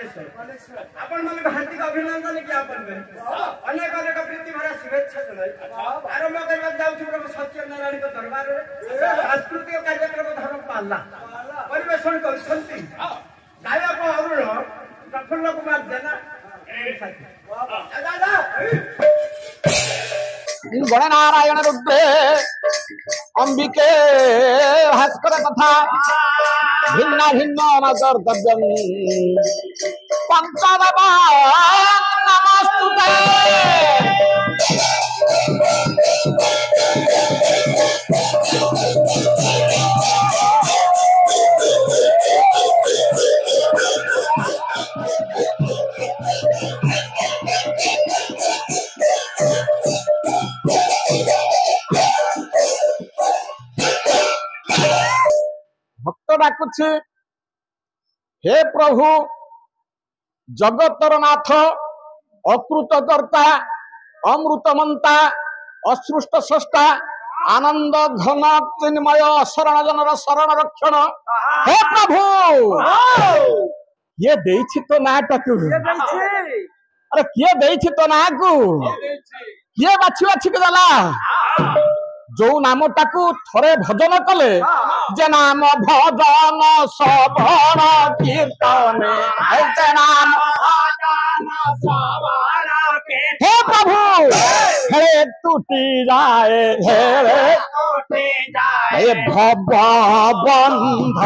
आपण मला हार्दिक अभिनंदन ज्ञापन अनेक अनेक प्रीति भरा शुभेच्छा जनाई आरंभ करवा जाउछु प्रभु सत्यनारायण को दरबार रे सांस्कृतिक कार्यक्रम धर्म पाला परिवेशन करछंती गायक अरुण प्रफुल्ल कुमार जेना दादा गणनारायण रुद्रे अंबिके भास्कर तथा भिन्न भिन्न कर्तव्यम पंचदवा नमस्तुते भक्त डाकुछि हे प्रभु जगतर नाथ अकृतकर्ता अमृतमंता असृष्ट स्रष्टा आनंद घन चिन्मय शरण जनर शरण रक्षण हे प्रभु ये देछि तो नाटकु अरे किए देछि तो नाकु किए बाछि बाछि के दला जो नाम टाकू थरे भजन कले जे नाम भजन श्रवण कीर्तन नाम हे प्रभु हे टूटी जाए हे भव बंध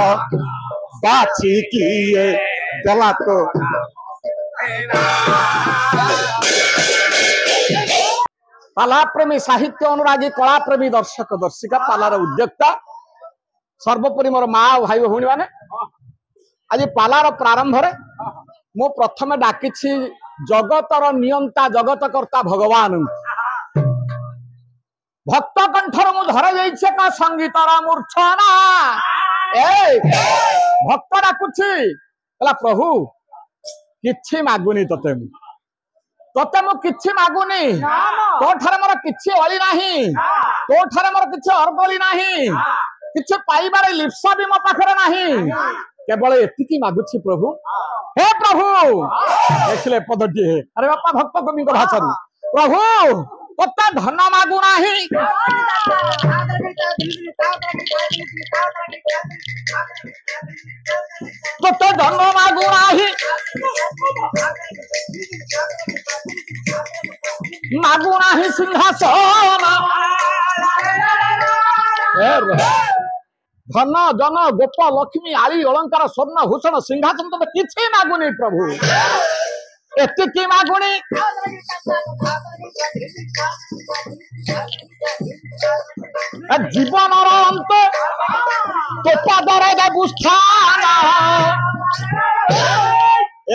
बाची किए गला तो पाला प्रेमी साहित्य अनुरागी कला प्रेमी दर्शक दर्शिका पालार उद्योक्ता सर्वोपरि मोर माँ भाई भौणी माने आज पालार प्रारंभ रे मु प्रथम डाकी जगतर नियंता जगत कर्ता भगवान भक्त कंठर मु धर जाइछे का संगीतर मूर्छना ए भक्त डाकुछि कहला प्रभु किछि मागुनी तते मु किछि मागुनी तो ठारे मोर किछि अली नाही तो ठारे मोर किछि अर्गली नाही किछि पाइबारे लिप्सा भी मो पाखरे नाही केवल एतिकी मागुछि प्रभु हे प्रभु देखले पदटी हे अरे बापा भक्त कवि को भाषारू प्रभु कते धन मागु नाही कते धन मागु नाही मागु नाही सिंहासन धन जन गोप लक्ष्मी आली अलंकार स्वर्ण भूषण सिंहासन तो किछि मागुनी प्रभु एतिकी मागुनी जीवनर अंत तोपा दरद बुस्थान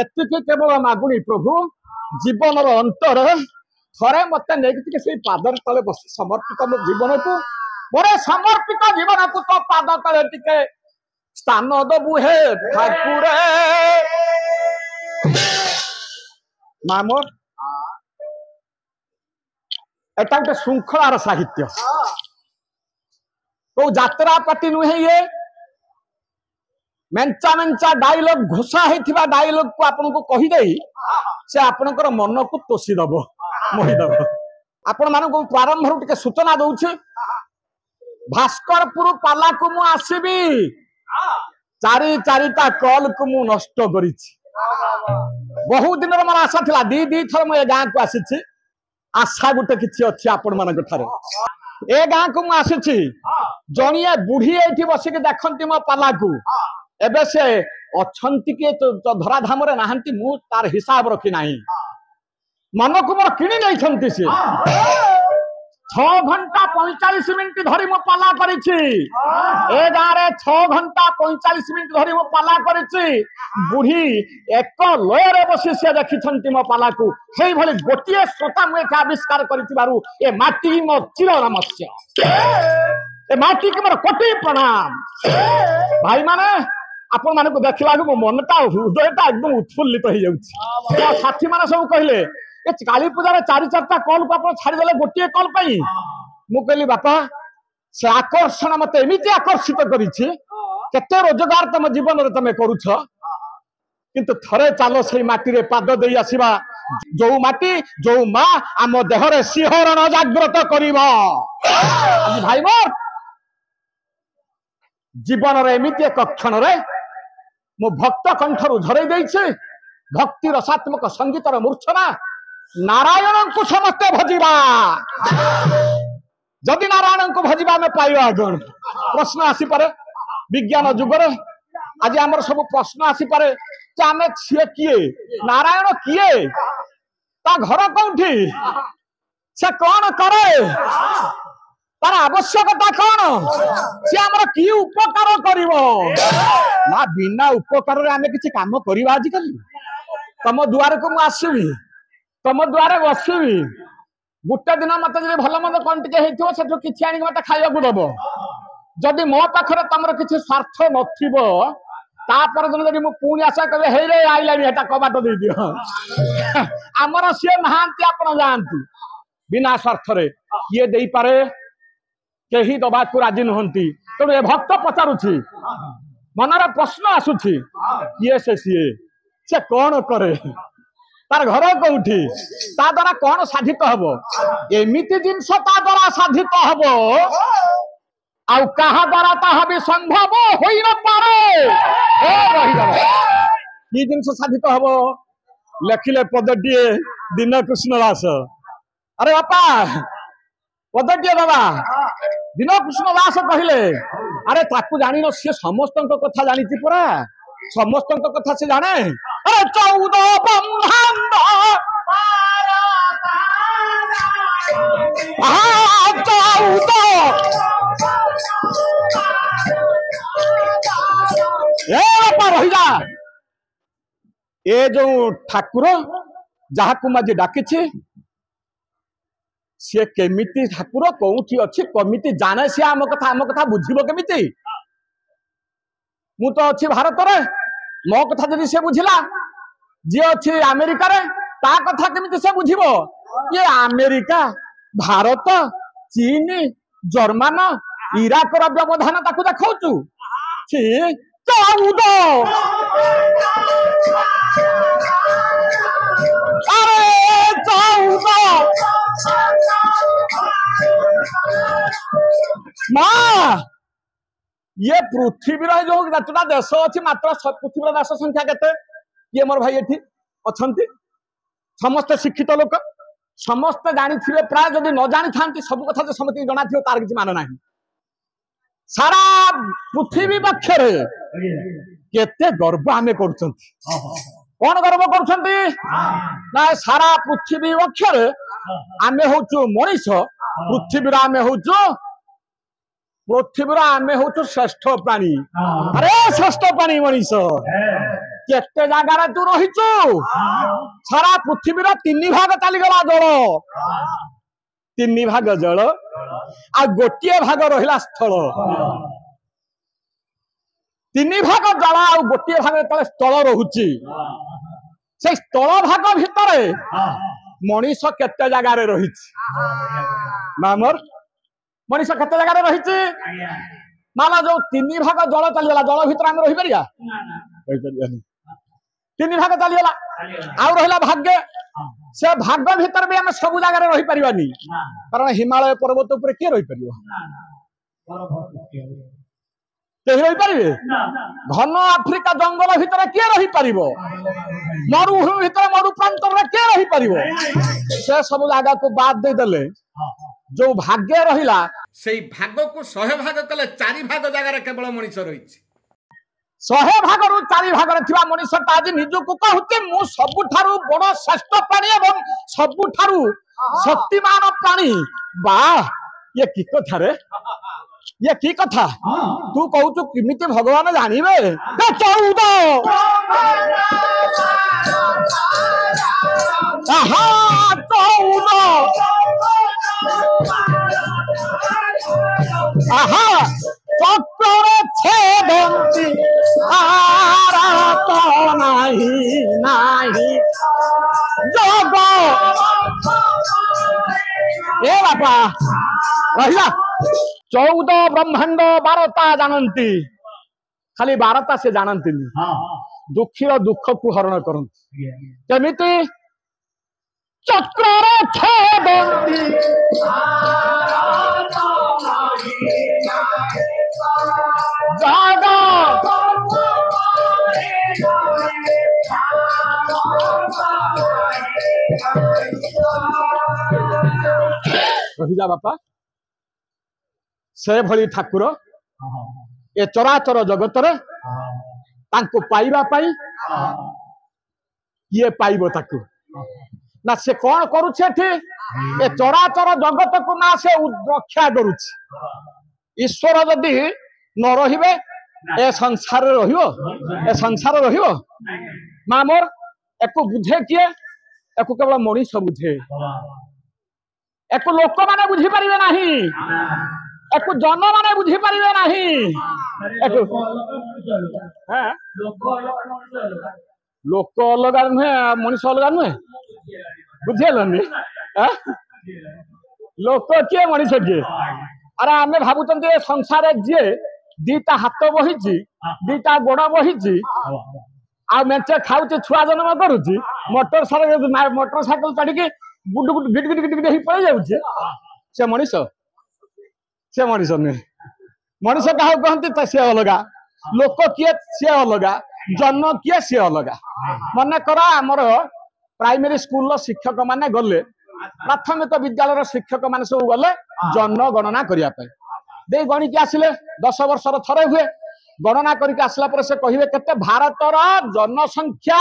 एतिकी केवल मागुनी प्रभु जीवनर अंतर थरे मते नेगि से पादर तले बस समर्पित मो जीवन को मोरे समर्पित जीवन को तो पाद तले टिके स्थान दबु हे ठाकुर मामोर एटा गोटे श्रृंखलार साहित्य तो यात्रा पार्टी नुहे ये मेंचा मेंचा डायलॉग घोषा होइथिबा डायलॉग को आपन को कहि देई से आपनकर मन को तोसी दबो मोहि दबो आपण मान को प्रारंभ रु टिके सूचना दउछि भास्करपुर पाला को मु आसीबी चारिटा कॉल को मु नष्ट करिछि बहुत दिन मोर आशा थिला दी थर मु ए गां को आसीछि आशा गुटे किछि अछि आपण मान ठारे ए गां को मु आसीछि जणिया बुढ़ी एठी बसी के देखंती मो पाला को एबे से अछंती के तो धरा धाम रे नाहंती मु तार हिसाब रखी नाही मन को मोर किनी नै छंती से 6 घंटा 45 मिनिट धरी मो पाला करिछि ए गां रे 6 घंटा 45 मिनिट धरी मो पाला करिछि बुढ़ी एक लय रे बसी से देखि छंती मो पाला को सेई भली गोटिए श्रोता मु एटा आविष्कार करिथिबारु ए माटी मो चिर नमस्य ए माटी के मोर कोटि प्रणाम भाई माने आपण माने को देखला मो मनटा हृदयटा एकदम उत्फुल्लित हो जाउछि साथी माने सब कहिले ए काली पूजा रे 4-4टा कॉल को आपण छाड़ी देले गोटिए कॉल पई मु कहली बापा से आकर्षण मते एमिति आकर्षित करिछि केते रोजगार तम जीवन रे तमे करूछ किंतु थरे चलो से माटी रे पाद दे आसीबा जो माटी जो माँ आम देहरे सिंहरण जागृत करिबा। आज भाई मोर जीवन रे एमिति एक क्षण रे मो भक्त कंठरु झरई देइछे भक्ति रसात्मक संगीतर मूर्छना नारायण को समस्ते भजिबा। जदि नारायण को भजिबा में पाइबा गण प्रश्न आसी पारे विज्ञान जुगर आज आमर सब प्रश्न आसी पारे जे आमे छे किए नारायण किए ता घर कोठी से कौन करे तार आवश्यकता कौन से आमर की उपकार करिवो ना बिना उपकार रे आमे किछि काम करिबा। आज कल तम दुआर को मु आसीबी तम द्वारे बसबी गोटे दिन मत भल मंद कौन टे हो कि आनी मत खाया दब जदि मो पाखे तुम किसी स्वार्थ नापर दिन जब मुझे पुणी आशा कहे हे रे आईलानी कबाट दे दियो आमर सी नहांती आप जातु बिना स्वार्थ किए दे पारे कहीं दबा को राजी नुहति तेणु ए भक्त पचारुछि मनर प्रश्न आसुछि किए से कौन करे तार घर कौटी ता द्वारा कौन साधित हम एमिति जिनस ता द्वारा साधित हम आउ कहा द्वारा ताहा भी संभव होई न पारे की जिनस साधित हम लेखिले पदटीए दिन कृष्ण दास। अरे बापा पदटीए बाबा दिन कृष्ण दास कहले अरे ताकू जानी न सी समस्त कथा जानी परा समस्त कथा से जाने। अरे 14 ब्रह्मांड 14 ए जो ठाकुर जहा को माजी डाकी सी केमिति ठाकुर कौटी अच्छी कमिति जाने सी आम कथा बुझिबो केमिति मु तो अच्छी भारत रे मो कथा जदि से बुझिला जी अच्छी अमेरिका रे ता कथा केमिति से बुझिबो ये अमेरिका भारत चीन जर्मन इराक र व्यवधान ताकू देखाउचु छी 14 अरे 14 मां ये पृथ्वी जो जतटा देश अच्छी मात्र पृथ्वी देश संख्या केते ये मोर भाई एठी अछंती समस्त शिक्षित लोक समस्त जानी थिबे प्राय जदि न जानी थांती सब कथा जे समति जणा थियो तार किछि मान नाही सारा पृथ्वी पक्षरे केते गर्व आमे करछंती कोन गर्व करछंती ना सारा पृथ्वी पक्षरे आमे होचु मनीष पृथ्वी रा आमे होचु पृथ्वी आमे होचु श्रेष्ठ प्राणी। अरे श्रेष्ठ प्राणी मनीष केते जगह तू रहीचु सारा पृथ्वी 3 भाग चली गला जल 3 भाग जल आ गोटे भाग रहिला स्थल 3 भाग जल आ गोटे भाग तले स्थल रहुची से स्थल भाग भितरे मनीष केते जगह रे रहिची मामर मनीष केते जगह रे रहिची माला जो 3 भाग जल चली गला जल भितर हम रहि परिया रहि परिया 3 भाग चली गला आउ रहिला भाग्य से भाग भीतर भी हम सब जगह रही पारिबानी कारण हिमालय पर्वत ऊपर के रही परिबो के रही पारिबे घन आफ्रिका जंगल भीतर के रही पारिबो मरुभूमि भीतर मरु प्रांत रे के रही पारिबो से सब जगह को बाद दे देले जो भाग्य रहिला सेई भाग को 100 भाग कले 4 भाग जगह रे केवल मनुष्य रहिछि 100 भाग रु 4 भाग रे थिबा मनुष्यटा आज निजको कहूते मु सबुठारु बड़ श्रेष्ठ प्राणी एवं सबुठारु शक्तिमान प्राणी वाह ये की कथा रे ये की कथा तू कहूचु किमिति भगवान जानिबे 14 आहा 14 आहा चक्र छेदंती आरात नाही नाही जग ए बापा रहिला 14 ब्रह्मांड 12ता जानती खाली 12ता से जानती दुखीर दुख को हरण करती केमिति चक्र छेदती जागा रहीजा बापा से भली ठाकुर ए चराचर जगत रे तांको पाइबा पाई ये पाइबो ताकू ना से कौन करुछे एठी ए चराचर जगत को ना से रक्षा करुछि ईश्वर जदि न रहिबे ए संसार रहिबो ए संसार रहिबो मां मोर एको बुझे किए एको केवल मनीष बुझे एको लोक माने बुझी परिबे नाही एको जन माने बुझी परिबे नाही एको हां लोक अलग नुहे मनीष अलग नुहे बुझेलनी लोक किए मनीष किए अरे आमे भाबुचंती संसार जे दीटा हाथ बहिची दीटा गोड़ बहिची आ मेचे खाऊचे छुआ जन्म करूची मोटरसाइकिल चढ़ी गुड गुड गिट गिट गिट गिट ही पड़ जाउचे से मनीष नुहे मनीष क्या कहते सी अलगा लोक किए सी अलगा जन्म किए सी अलगा मन कर आमर प्राइमरी स्कूल शिक्षक माने गले प्राथमिक विद्यालय शिक्षक माने सब गले जन्म गणना करने दे गणिक आसिले 10 वर्षर थरे हुए गणना करके आसला पर से कहिबे केते भारतर जनसंख्या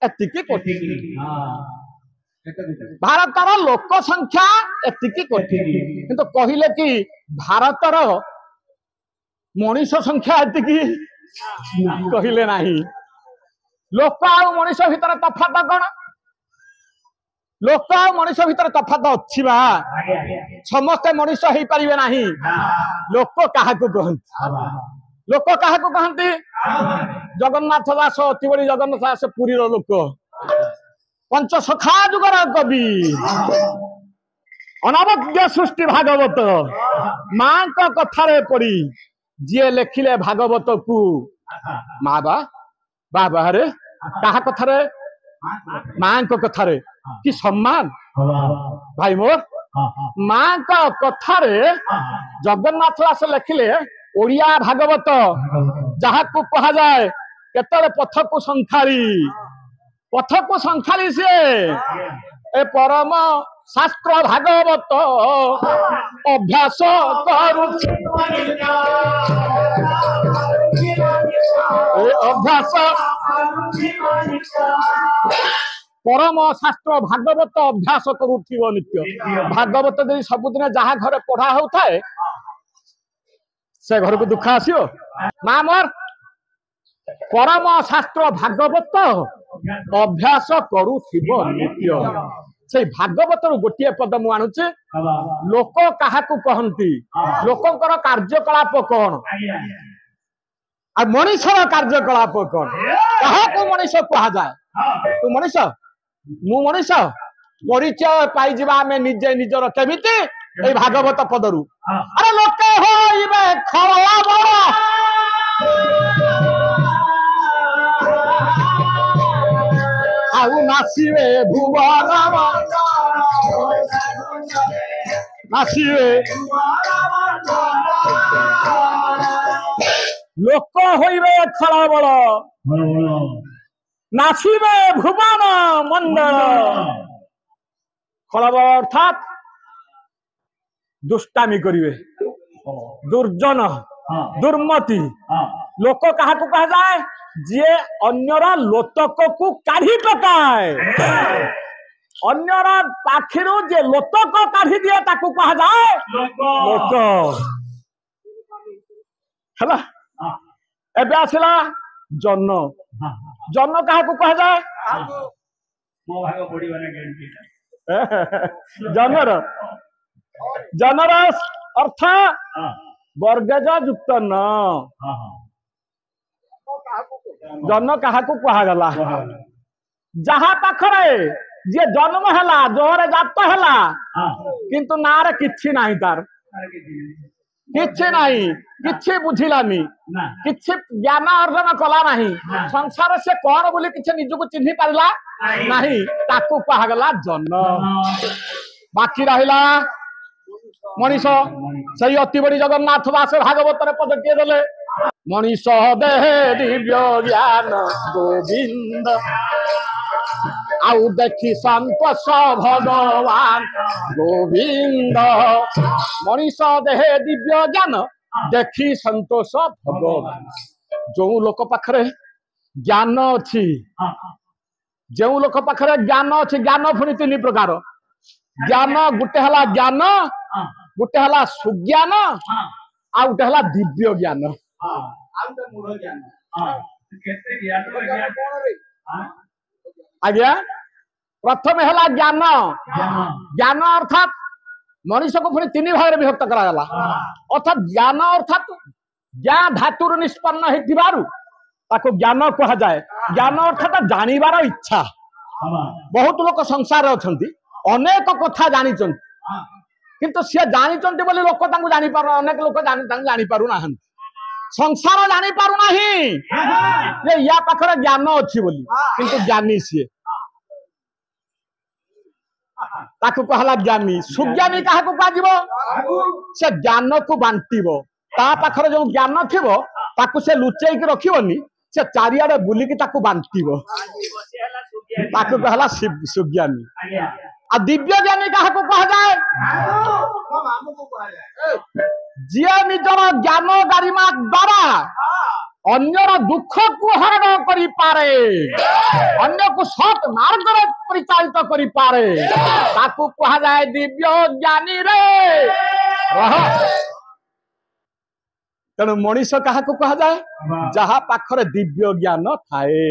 एतिकी कोटी भारतर लोक संख्या एतिकी कोटी किंतु कहिले कि भारतर मनीष संख्या एतिकी कहिले नाही लोक आ मनीष भीतर तफात कौन लोक आ मनीष भीतर तफात अच्छी बा समस्ते मनीष हो पारिबे नाही लोक काहाकू कहंती लोक काहाकू कहंती जगन्नाथ दास अति बड़ी जगन्नाथ दास पुरी रो लोक पंच सखा जुगर कवि अनवद्य सृष्टि भागवत मां का कथारे पड़ी जे लेखिले भागवत को माँ बाबा रे कहा कथारे मां को कथारे कि सम्मान भाई मोर मां का कथारे जगन्नाथ दास लेखिले ओडिया भागवत जहा को कहा जाए केतरे पथ को संखारी से ए परम शास्त्र भागवत अभ्यास करू अभ्यास परम शास्त्र भागवत अभ्यास करुथिबो नित्य भागवत दे सबुदिन जहा घरे पढ़ा होउथाए से घर को दुख आसियो मां मोर परम शास्त्र भागवत अभ्यास करुथिबो नित्य से भागवत गोटे पद मु आणुचे लोक काहाकू कहंती लोकंकर कार्यकलाप कौन आ मनीषर कार्यकलाप कौन काहाकू मनीष कहा जाए तू मनीष मु मनीष परिचय पाई जिबा आमे निजे निजर केमिति ए भागवत पदरु अरे लोके होइबे खवला बड़ आउ नासिबे भुवन नासिबे लोक होइबे खलाबल नासिबे भुवन मंडल खलाबल अर्थात दुष्टामी करिवे दुर्जन दुर्मति लोक काहाकू कहा जाए जे अन्यरा लोतक को काढ़ी पकाए अन्यरा पाखिरु जे लोतक काढ़ी दिए ताकू कहा जाए लोक हला एबे आसिला जन जन काहाकू कहा जाए मो भाग बडी बने जनर जनर अर्थ वर्गज युक्त न जन काहाकू कहागला जहा पाखरे जे जन्म हैला जोहरे जात हैला किंतु नारे किछि नाही तार किछि नाही किछि बुझिलानी किछि ज्ञान अर्जन कला नाही संसार से कौन बोली किछि निजको चिन्हि पारला नाही ताकू कहागला जन्म बाकी रहिला मनीष सही अति बड़ी जगन्नाथ दास भागवत पदटिए देले मनीष देह दिव्य ज्ञान गोविंद आउ देखी संतोष भगवान गोविंद मनीष देह दिव्य ज्ञान देखी संतोष भगवान जो लोक पाखरे ज्ञान अच्छी जो लोक पाखरे ज्ञान अच्छी ज्ञान पुणी 3 प्रकार ज्ञान गुटे हला ज्ञान गुटे हला सुज्ञान आ गुटे हला दिव्य ज्ञान आज्ञा प्रथम है ज्ञान ज्ञान अर्थात मनीष को पुणी 3 भाग में विभक्त करागला अर्थात ज्ञान अर्थात ज्ञा धातुर निष्पन्न होती ज्ञान कह जाए ज्ञान अर्थात जानिबार इच्छा बहुत लोक संसार अच्छा अनेक कथा जानी किंतु सी जानी बोली लोक जानी पार अनेक लोक जानी पारु ना संसार जानी पारु नहीं या पाखरे ज्ञान अच्छी बोली किंतु ज्ञानी सी ताकू कहला ज्ञानी सुज्ञानी क्या से ज्ञान को बांटिबो ता पाखरे जो ज्ञान थिबो ताकू से लुचेई के रखिबोनी से चारियाडे बुलिकी ताकू बांटिबो ताकू कहला सुज्ञानी आ दिव्य ज्ञानी क्या कह जाए जी निजर ज्ञान गारिमा द्वारा अन्यर दुख को हरण करि पारे अन्य को सत मार्ग रे परिचालित करि पारे ताकू कह जाए दिव्य ज्ञानी रे रह तेणु मनीष क्या कह जाए जहा पाखरे दिव्य ज्ञान थाए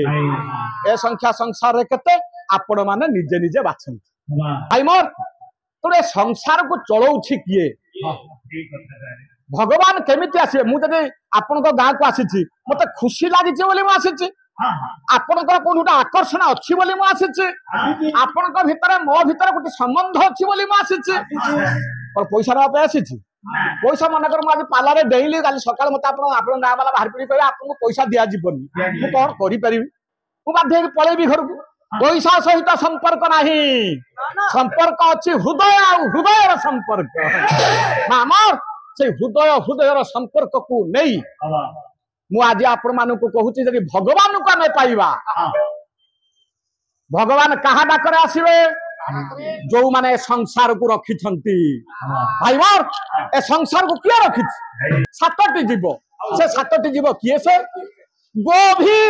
ए संख्या संसार रे केते आपण माने निजे निजे बाछन भाई मोर तोरे संसार को चलाउछि किए भगवान केमिति आसे मु जदि आपन को गां को आसीछि मते खुशी लागिछि बोली मु आसीछि आपन को कोनोटा आकर्षण अछि बोली मु आसीछि आपन को भितरे मो भितरे गोटे संबंध अछि बोली मु आसीछि और पैसा रा पे आसीछि पैसा मन कर मु आज पाला रे डेली काली सकाळ मते आपन गां वाला बाहर पड़ी कहबे आपन को पैसा दिया जीवनी मु कोन करि परिबी मु बाध्य के पळेबी घर को पैसा सहित संपर्क नहीं संपर्क अच्छी हृदय हृदय संपर्क मामर से हृदय हृदय संपर्क को नहीं मु आज आपण मान को कहूची जदि भगवान को आमे पाइबा भगवान कहा डाकरे आसीबे जो माने संसार को रखी भाई मोर ए संसार को किए रखी 7टी जीव से 7टी जीव किए से गोभी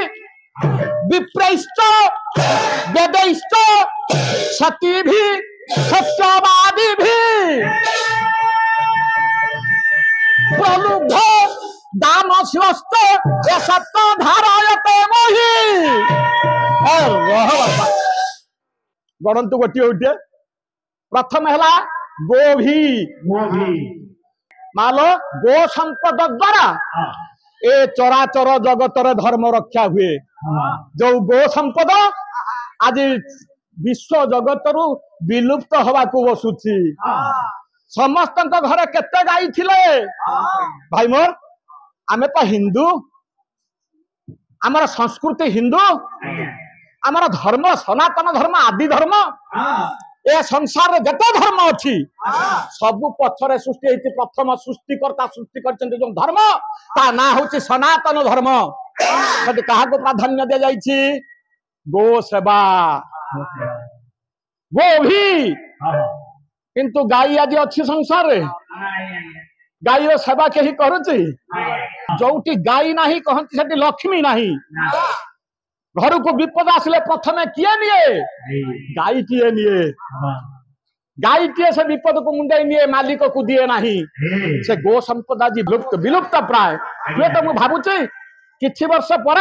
विप्रैष्ट वेदैष्ट सती भी सत्यवादी भी प्रलुब्ध दान शिवस्त सत्य धारायते मोहि गणंतु गोटे गोटे प्रथम है गोभी मालो गो संपद द्वारा ए चराचर जगतर धर्म रक्षा हुए जो गो संपद आज विश्व जगत विलुप्त हवा को बसुची समस्त घरे केते गाई थिले भाई मोर आमे तो हिंदू आमर संस्कृति हिंदू आमर धर्म सनातन धर्म आदि धर्म ए संसार में जत धर्म अच्छी सबु पथरे सृष्टि होती प्रथम सृष्टिकर्ता सृष्टि कर जो धर्म ता ना हूँ सनातन धर्म क्या प्राधान्य दि जाइए गो सेवा गो भी किंतु गाई आज अच्छी संसार रे गाईर सेवा कहीं करुची जोटी गाई नहीं कहती से लक्ष्मी नहीं घर को विपद आसले प्रथमे किए निये गाई किए निये गाई किए से विपद को मुंडे निये मालिक को दिए नहीं से गो संपदा जी विलुप्त प्राय ये तो मुझे भावुची किछि वर्ष पर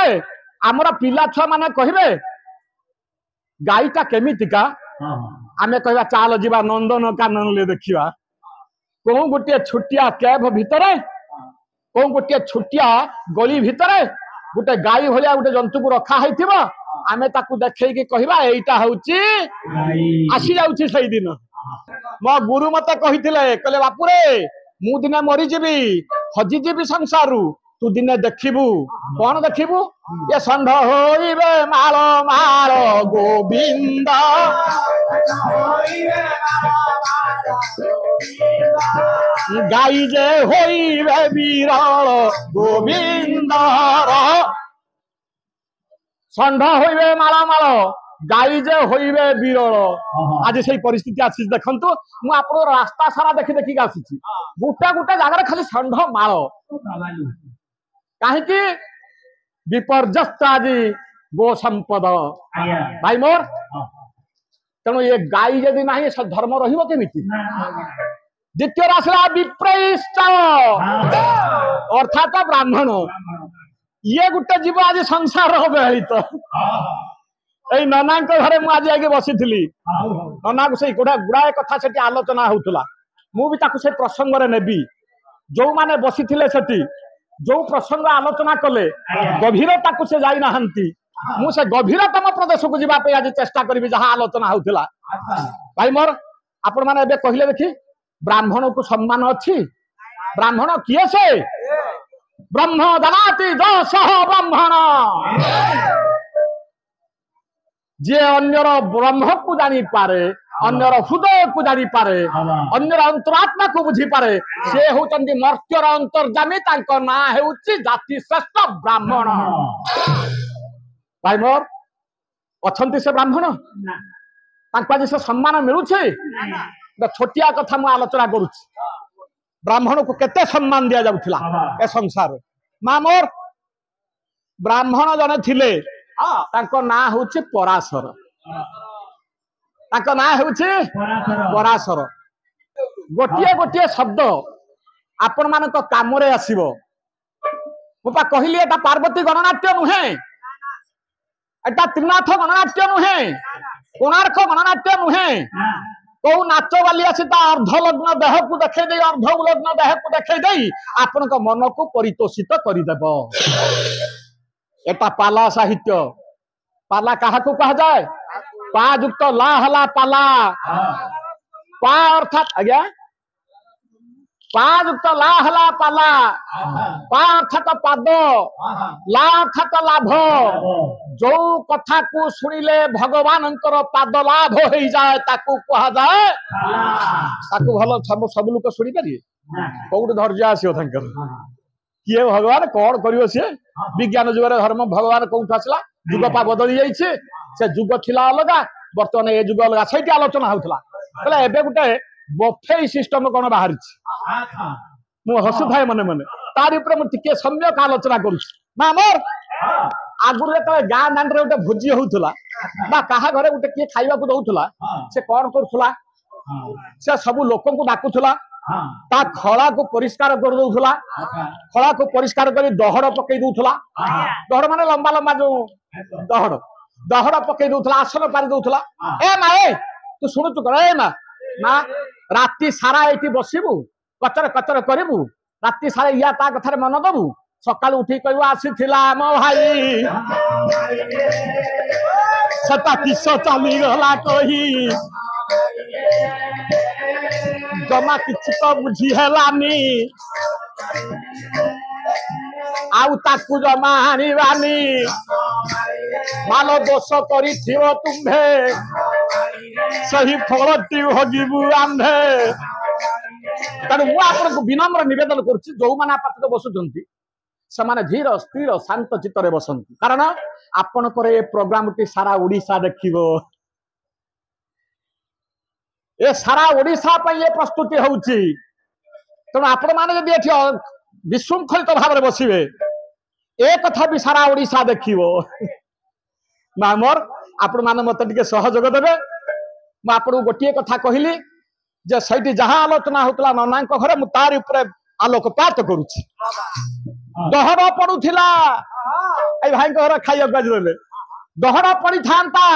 आमर पिला छुआ माने कहिबे गाईटा केमितिका आमे कहबा चाल जीवा नंदन कानन ले देखिबा को गोटे छुटिया कैब भितरे को गोटे छुटिया गली भितरे गोटे गाई भलिया गोटे जंतु को रखा है आमे ताकू देखै कहबा एटा होउची आसी जाउची सही दिन मो गुरु मते कहिथिले कहले बापू रे मु दिने मरीजी हजिजी संसारू तू दिने देखिबू कौन देखिबू ये षंढ होइबे माल माल गोविंद गाई जे होइबे विरल गोविंद षंढ होइबे माल माल गाई जे होइबे विरल आज से परिस्थिति आसी देखंतु मु आपन रास्ता सारा देखि देखि आसी गुटा गुटा जगह खाली षंढ माल कहीं विपर्यस्त आज गो संपद भाई मोर तेणु ये गाई जदि ना धर्म रही द्वितीय आसला विप्रैष्ट अर्थात ब्राह्मण ये गोटे जीव आज संसार अवहेलित ये नना घरे मुझे आगे बसी नना को से गुड़ाए कथा से आलोचना होता मुझे प्रसंग नेबी जो माने बसी से जो प्रसंग आलोचना कले गभीरता को से जाई नाहंती मु से गभीरतम प्रदेश को जीवाई आज चेष्टा करी जहाँ आलोचना होता भाई मोर आपण माने एबे कहले देखी ब्राह्मण को सम्मान अच्छी ब्राह्मण किए से ब्रह्म दनाति दशः ब्राह्मण जे अन्यर ब्रह्म को जानी पारे अन्यर हृदय को जानी पारे अन्यर अंतरात्मा को बुझी पारे से होचंदी मर्त्यर अंतर्जामी तांको ना हेउची जाति श्रेष्ठ ब्राह्मण भाई मोर अछंती से ब्राह्मण तांको आज से सम्मान मिलुछे छोटिया कथा मु आलोचना करूछि ब्राह्मण को केते सम्मान दिया जाउथिला ए संसार मा मोर ब्राह्मण जने थिले तांको ना होउछि पराशर तांको ना होउछि पराशर गोटिए गोटिए शब्द आपण मानक काम रे आसीबो मुपा कहली एटा पार्वती गणनाट्य नुहे एटा त्रिनाथ गणनाट्य नुहे कोणार्क गणनाट्य नुहे कौ नाच वाली आसी अर्धलग्न देह को देखे दे अर्धलग्न देह को देखे दे आपण मन को परितोषित करदेव एटा पाला साहित्य पाला कहा को कहा जाए पा युक्त ला हला पाला पा अर्थात आज्ञा पा युक्त ला हला पाला पा अर्थात पाद ला अर्थात लाभ जो कथा को सुनिले भगवान पाद लाभ हो जाए ताकू कहा जाए ताकू भल सब लोग शुणी पारे कौट धैर्य आसो किए भगवान कौन कर विज्ञान जुग धर्म भगवान कौट आसला जुग पा बदली जाइए से जुग थिला अलगा बर्तमान ए जुग अलगा से आलोचना होता एबे गोटे बफे सिस्टम कौन बाहर मु हसु थाए मने मने तार ऊपर मुझे सम्यक आलोचना करुँ मोर आगुरी जो गाँ दांड गोटे भोजी होता क्या घरे गोटे किए खाइबा दौला से कौन करुला से सब लोक डाकुला ता खला को परिष्कार कर दउथला खला को परिष्कार कर दहड़ पकई दउथला दहड़ माने लंबा लंबा जो दहड़ पकई दउथला आसन पारी दउथला ए मा ए तू सुनु तू कर ए मा ना राती सारा एठी बसिबू कचर कचर करिबू राती सारा या ता कथार मन दबू सकाल उठी कहबू आसीथिला मो भाई सता किस्सा चाली गला कही जमा किछि तो बुझी हेलानी आउ ताकू जमा हानिबानी माल दोष करिथिबो तुम्भे सही फलटी भोगिबू आंधे तेणु मु आपको विनम्र निवेदन करुच्ची जो मैंने पात्र बसुंट से धीर स्थिर शांत चित्त बसंती कारण आपण प्रोग्राम टी सारा ओडिशा देखिबो ए सारा ओडिशा ये प्रस्तुति होउची तेणु आपण माने जदि एठी विशृंखलित भाव में बसिबे ए कथा भी सारा ओडिशा देखिबो ना मोर आपण माने मते टिके सहयोग देबे मु आपन गोटिए कथा कहली जे सैठी जहां आलोचना होतला नना घरे मु तार ऊपर आलोकपात करूची दहड़ पड़ुथिला ए भाई घर खाइया गज देले दहड़ पड़ी थांता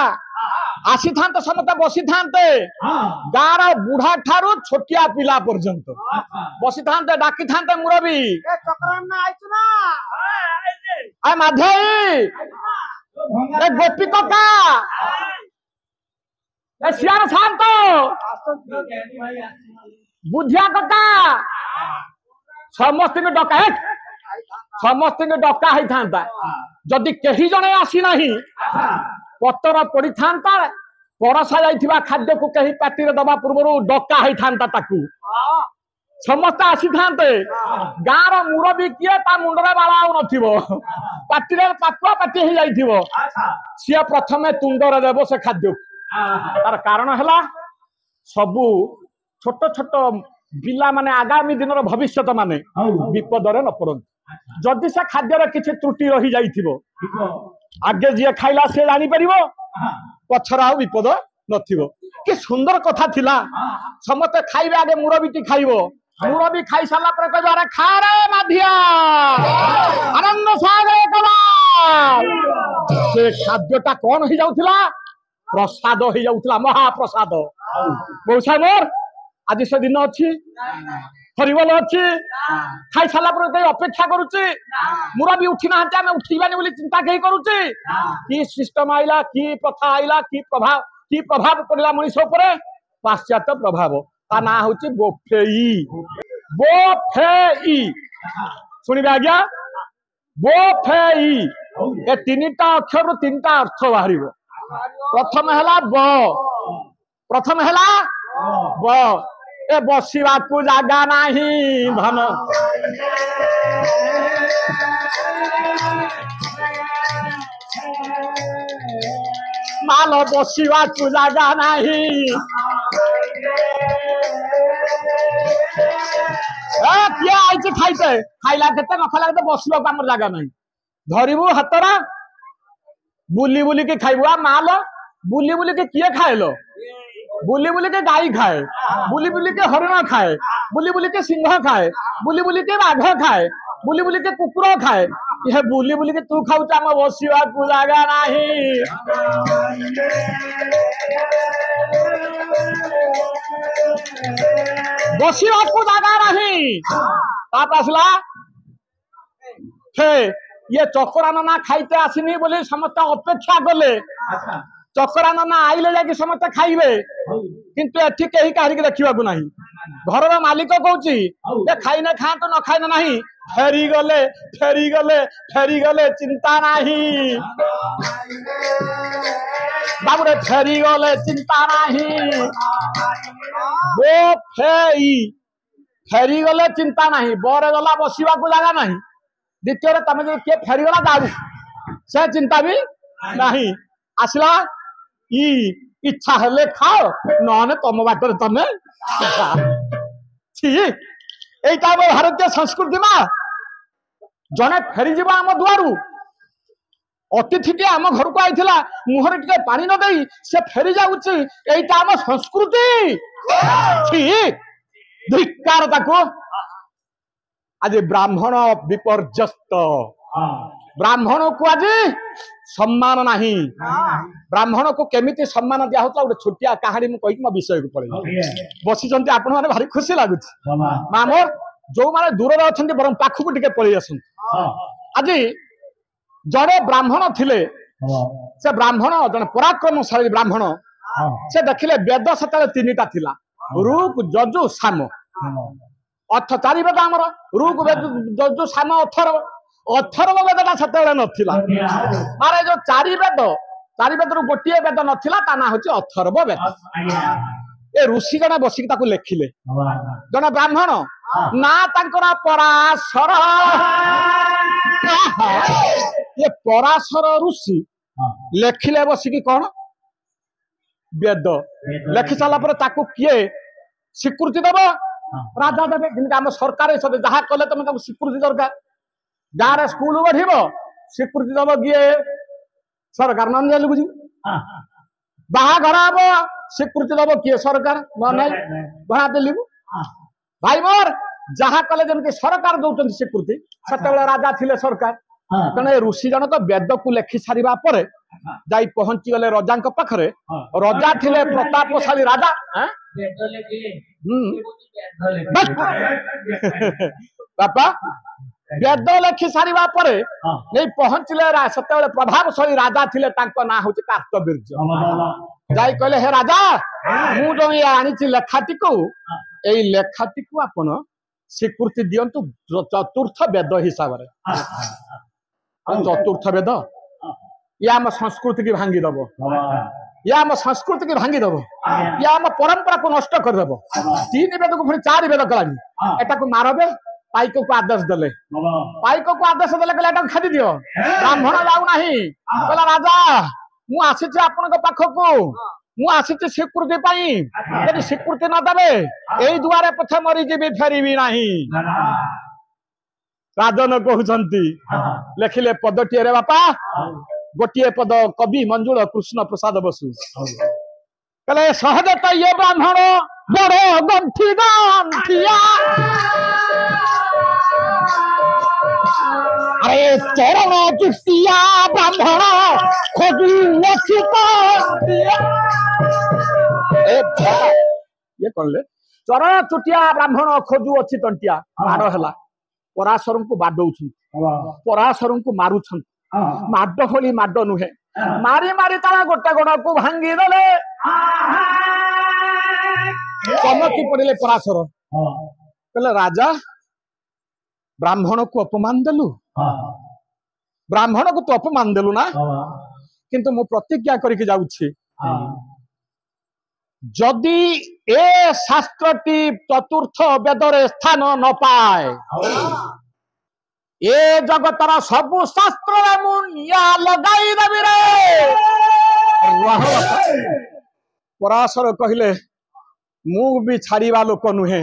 आसी थांते समस्त बसी थांते गार बुढ़ा ठारू छोटिया पिला पर्यंत बसी थांते डाकी थांते मुरबी आ माधई ए गोपी कका ए सियार शांत बुझिया कका समस्त डका समस्त डका होता जदि कहीं जड़े आसी ना पतर पड़ी था परसा जा खाद्य को कहीं पार्टी दबा पूर्व डका होता समस्त आसी था गाँव मुरबी किए मुंडे बाला आउ पार्टी पाकुआ पार्टी हो जाइए सी प्रथम तुंडरे देव से खाद्य तार कारण है सबू छोट छोट पिला माने आगामी दिन भविष्य माने विपदरे न पड़त जदि से खाद्यर किसी त्रुटि रही जाइथिबो आगे जी खाइला से जानी परिबो पछरा विपद नथिबो कि सुंदर कथा थिला समते खाइबे आगे मुरबीटी खाइबो मुरबी खाई साला पर कहबो अरे खा रे माधिया आनंद सागर कला से खाद्यटा कोन हो जाउथिला प्रसाद हो जाउथिला महाप्रसाद मौसा मोर आज से दिन अच्छी हरिबल अच्छी खाई सारा पर अपेक्षा करुचे मुरबी उठी ना उठीबानी बोली चिंता कहीं करुचे कि सिस्टम आइला कि प्रथा आइला कि प्रभाव पड़ला मनीष पर पाश्चात्य प्रभाव ता ना होची बोफेई सुनिबे आज्ञा बोफेई ए तीनटा अक्षर रो तीनटा अर्थ बाहरिबो प्रथम हैला प्रथम हैला ए बसिवा को जागा नहीं धन माल बसिवा को जागा नहीं किए आई खाइते खाइला केते न खाइला केते बसिवा को हमर जागा नहीं धरिबू हातरा बुली बुली के खाइबू माल बुली बुली के किए खाएलो बुली बुली के गाय खाए बुली बुली के हरिण खाए बुली बुली के सिंह खाए बुली बुली के बाघ खाए बुली बुली के कुकुर खाए यह बुली बुली के तू खाऊ आम बसिवा को जागा नहीं बसिवा को जागा नहीं ताप आसला ये चकरा नाना खाइते आसनी बोली समस्त अपेक्षा कले चकरा नाना आइले जाकि समस्त खाइबे किंतु एठी कहीं कहारी के देखिबा को नाही घर मालिक कहूची ये खाइने खातो न खाइने नाही फेरी गले चिंता नाही बाबूरे फेरी गले चिंता नाही वो फेरी गले चिंता नाही बरे गला बसिबा को जागा नाही द्वितीय तमे जो के फेरी गला दारू से चिंता भी नहीं आसला इच्छा हेले खाओ नने तुम बाटर तमे यहीटा भारतीय संस्कृति ना जने फेरी जीवा आम दुआरू अतिथि टे आम घर को आईला मुहर टे पानी न दे से फेरी जाऊची यहीटा आम संस्कृति धिक्कार ताको आज ब्राह्मण विपर्यस्त ब्राह्मण को आज सम्मान नहीं ब्राह्मण को केमिति सम्मान दिया होता गोटे छोटिया कहानी मुझे मो विषय को पड़े बसी आपण मैंने भारी खुशी लगुच मोर जो माने दूर अच्छा बर पाखक टे पलि आस आज जड़े ब्राह्मण थिले से ब्राह्मण जड़े पराक्रमशाली ब्राह्मण से देखिले वेद से तीन टा थिला ऋक यजु साम अर्थ चारि वेद आमर ऋक यजु साम अथर्व वेदटा से नथिला मारे जो चारि वेद रु गोटे वेद नथिला ता ना होची अथर्व वेद ए ऋषि जने बसिक ताकू लेखिले जने ब्राह्मण ना तांकर पराशर ये पराशर ऋषि लेखिले बसिक कौन वेद लेखि साला पर ताकू किए स्वीकृति देव राजा देवे आम सरकार जहाँ कले तुम स्वीकृति दरकार गाँव स्कूल बढ़ स्वीकृति दब किए सरकार नाम जाए बुझ बाहाघर हम स्वीकृति दब किए सरकार भड़ा दिल्ली भाई मोर जहाँ कले जमी सरकार दौरान स्वीकृति से राजा थिले सरकार तेना ऋषि जनक वेद को लेखि सारिबा परे जाई पहुंची गले रजा पाखरे रजा थिले प्रतापशाली राजा बापा वेद लेखि सारिबा परे नहीं पहुंचले सेते प्रभावशाली राजा थिले तांको ना होची कार्तवीर्य जाई कहले हे राजा मु जो आनी लेखाटी को एई लेखाटी को आपण स्वीकृति दिंतु चतुर्थ वेद हिसाब से चतुर्थ वेद या आम संस्कृति की भांगी दब या आम संस्कृति की भांगी दब या आम परंपरा को नष्ट करदेव 3 वेद को पुणी 4 वेद कलानी एटा को मारबे पाइक को आदेश देले पाइक को आदेश देले कहले एटा खादी दियो ब्राह्मण जाऊ नाही कहला राजा मु आसी आपण पाख को मु आसी स्वीकृति पाई यदि स्वीकृति न देबे एई दुआरे पछे मरी जीवी फेरीबी नाही राजन कहउछंती लेखिले पदटी रे बापा गोटे पद कवि मंजुल कृष्ण प्रसाद बसु कहले सहज तो ये ब्राह्मण बड़ो गंठी गंठिया अरे चरण चुटिया ब्राह्मण खोजू ये कौन ले चरण चुटिया ब्राह्मण खोजू अच्छी तंटिया माड़ है पराशर को बाडौछ पराशर को मारुछन माड होली माड नुहे मारी मारी तारा गोटे गोड़ को भांगी देले चमकी पड़े पराशर कहले राजा ब्राह्मण को अपमान देलु ब्राह्मण को तो अपमान देलु ना किंतु मु प्रतिज्ञा करके जाउछि जदि ए शास्त्रटी चतुर्थ वेदरे स्थान न पाए ए जगतर सबु शास्त्र मु निया लगाई देबी रे पराशर कहिले मु भी छाड़ीवा लोक नुहे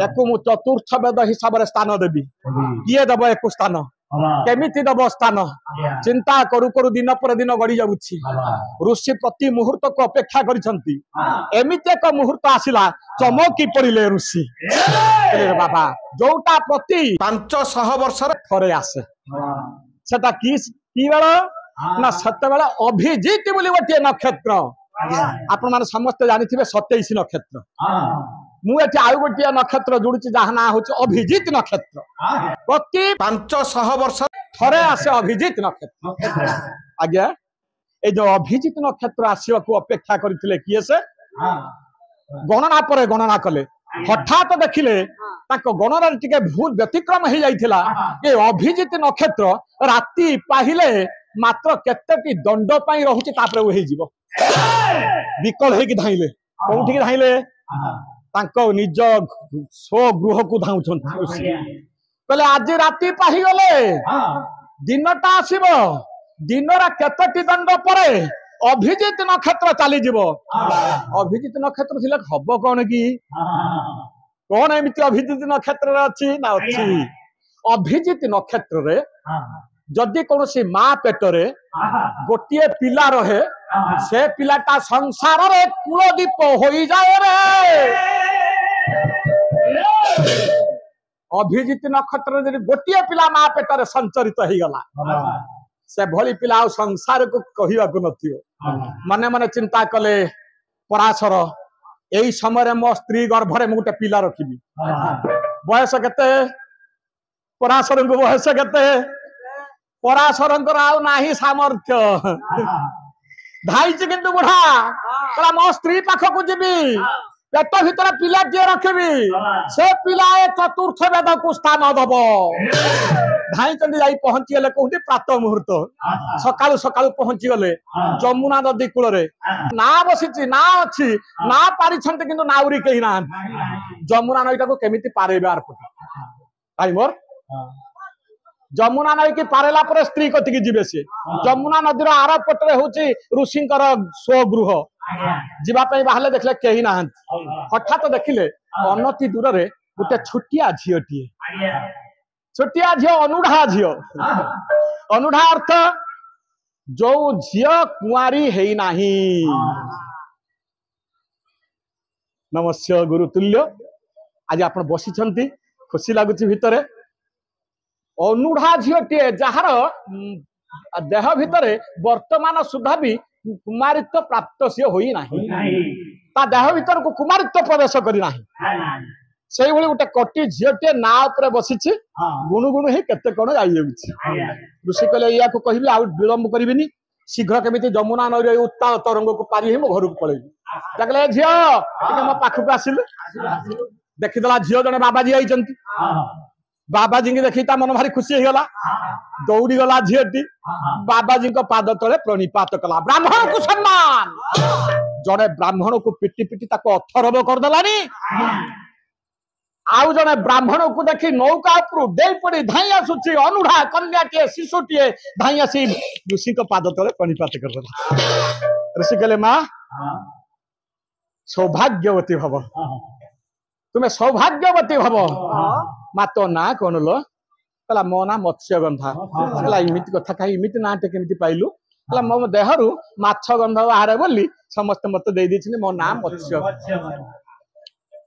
एको मु चतुर्थ वेद हिसाब से स्थान देवी किए दब एक स्थान केमिति दब स्थान चिंता करू करू दिन पर दिन गड़ी जाउछि ऋषि प्रति मुहूर्त को अपेक्षा करिसंती एमिति एक मुहूर्त आसिला चमकी पड़िले ऋषि बाबा जोटा प्रति 500 वर्ष थरे आसे सेटा की बेला ना सत बेला अभिजीत बोली गोटे नक्षत्र आपण माने समस्त जानि थिबे 27 नक्षत्र मु एठी आउ गोटे नक्षत्र जुड़ुछि जहा ना होछि अभिजीत नक्षत्र प्रति 500 वर्ष थरे आसे अभिजीत नक्षत्र आज्ञा ए जो अभिजीत नक्षत्र आसीबा को अपेक्षा करथिले किए से गणना पर गणना कले हठात देखिले ताको गणना टिके भूल व्यतिक्रम हो जाइथिला ए अभिजीत नक्षत्र राति पाहिले मात्र केतेटी दंड पई रहउछि तापरे हो जीवो विकल होगी धाइले कौटी धाइले निज स्वगृह को धाउछन कहले आज राति पाही गले दिनटा आसीबो दिनरा केतटी दंड परे अभिजीत नक्षत्र चली जीवो अभिजीत नक्षत्र थिले हबो कोन की कोन एमिति अभिजीत नक्षत्र अछि ना अछि अभिजीत नक्षत्र रे जदि कौन सी माँ पेटरे गोटे पिला रहे से पिलाटा संसार रे कूलदीप हो जाए रे अभिजीत नक्षत्र जदि गोटे पिला माँ पेटरे संचरित हो गला से भली पिला संसार को कहवा को नथियो मने मने चिंता कले पराशर एई समय मो स्त्री गर्भरे मु गोटे पिला रखिबी बयस केते पराशर को बयस केते पराशरंकर आउ नाही सामर्थ्य धाइछि किंतु बुढ़ा कला मो स्त्री पाख को जीवी पेट भीतर पिला जे रखबी से पिला चतुर्थ वेद को स्थान दबो धाई चंदी जाई पहुंची गले कोठी प्रातः मुहूर्त सकाळु सकाळु पहुंची गले जमुना नदी कूल रे ना बसिछि ना अछि ना पारि छंते किंतु नाउरी केही ना जमुना नदीटा को केमिति पारेबे आर पटी आई मोर जमुना नदी की पारेला पर स्त्री कतिकी जीवे से जमुना नदीर आर पटरे होची ऋषिंकर स्वगृह जीवाई बाहर देखले कही ना हठात देखिले अनति दूर रे गोटे छोटिया झीटीए छोटिया झी अनुढ़ा झी अनुढ़ा अर्थ जो झी कुआरी है नाही नमस्य गुरुतुल्य आज आप बसी खुशी लगुच भितर अनुढ़ा झीटे जार देह भितर वर्तमान सुधा भी कुमारित्व प्राप्त सी होई नाही ता देह भीतर को कुमारित्व प्रवेश करी नाही से भली गोटे कटी झीटे ना ऊपर बसीछि गुणु गुणु हे केते कोन जाई जाउछि ऋषि कहले या को कहिबे आ विलंब करिबेनी शीघ्र केमिति जमुना नदी उत्ताल तरंग को पारी हे मो घर को पळेबी लागले झियो टिके मो पाखु को आसिले देखीदेला झील जड़े बाबाजी आई बाबाजी की देखी ता मन भारी खुशी होगा दौड़ी गला झीटी बाबाजी पाद तले प्रणिपात कला ब्राह्मण को सम्मान जड़े ब्राह्मण को पिटी पिटी अथरब करदेलानी आउ जड़े ब्राह्मण को देखी नौका उपरू डेई पड़ी धाई आसुची अनुढ़ा कन्याटे शिशुटीए धाई आसी ऋषि पाद तले प्रणिपात करदेला ऋषि कहले माँ सौभाग्यवती भव तुम्हें सौभाग्यवती भव मा तो ना कौन लो कहला मो ना मत्स्यगंधा कहला इमिति कथा कहीं इमिति ना टे केमिति पाइलु कहला मो देहरु माछ गंध बाहर बोली समस्त मत दे दी मो ना मत्स्य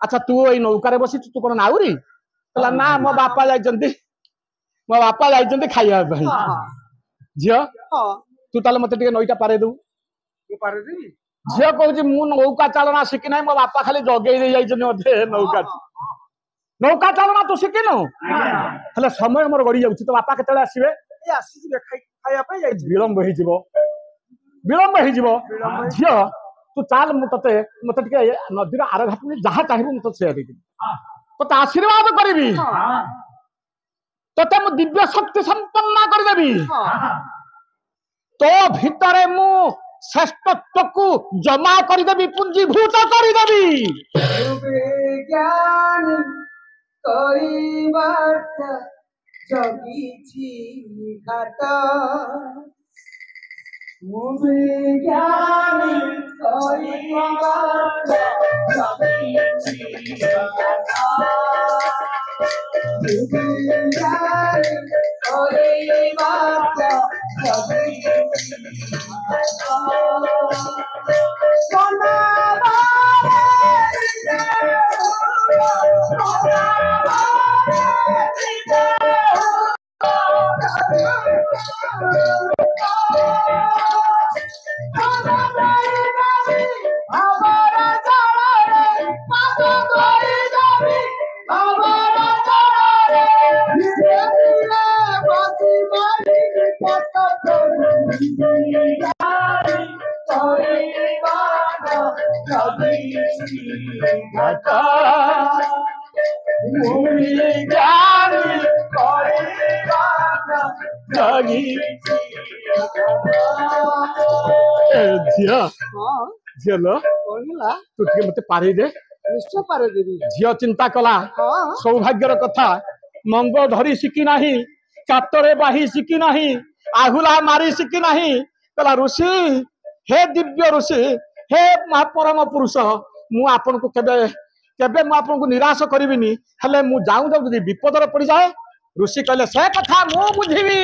अच्छा तू ए नौका रे बसी तू कौन नाउरी कहला ना मो बापा जाइछन्ती खाइया भाई झियो तू ताले मते टिके नईटा पारे दउ झियो कहूँ मु नौका चालना शिखी ना मो बापा खाली जगेई दे जाइछन्ती नौका चालना तू शिखिनु हेले समय मोर गड़ी जाउछि तो बापा केतले आसीबे विलंब हो झियो तू चाल मते टिके नदीर आर घाट जहाँ चाहिए मत से तो आशीर्वाद करी तो दिव्य शक्ति संपन्न करदेवी तो भितर मु श्रेष्ठत्व को जमा करदेवी पुंजीभूत करदेवी जगीची घाट मुविज्ञानी मत पारे दे निश्चय पारे देवी झियो चिंता कला सौभाग्यर कथा मंग धरी शिखी नाही कातरे बाही शिखी नाही आहुला मारी शिखी नाही कला ऋषि हे दिव्य ऋषि हे महापरम पुरुष मु आपन को केबे मु आपन को निराश करिबिनी हेले मु जाऊ जाऊ जदी विपदर पड़ी जाए ऋषि कहले से कथा मु बुझिबी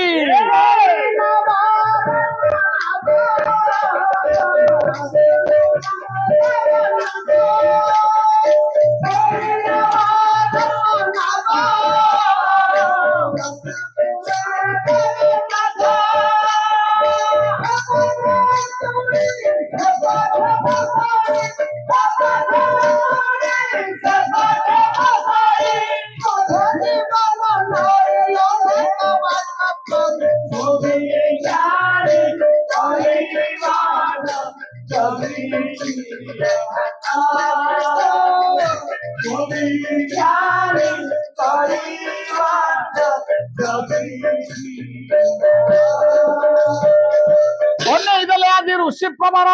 आज ऋषि प्रवर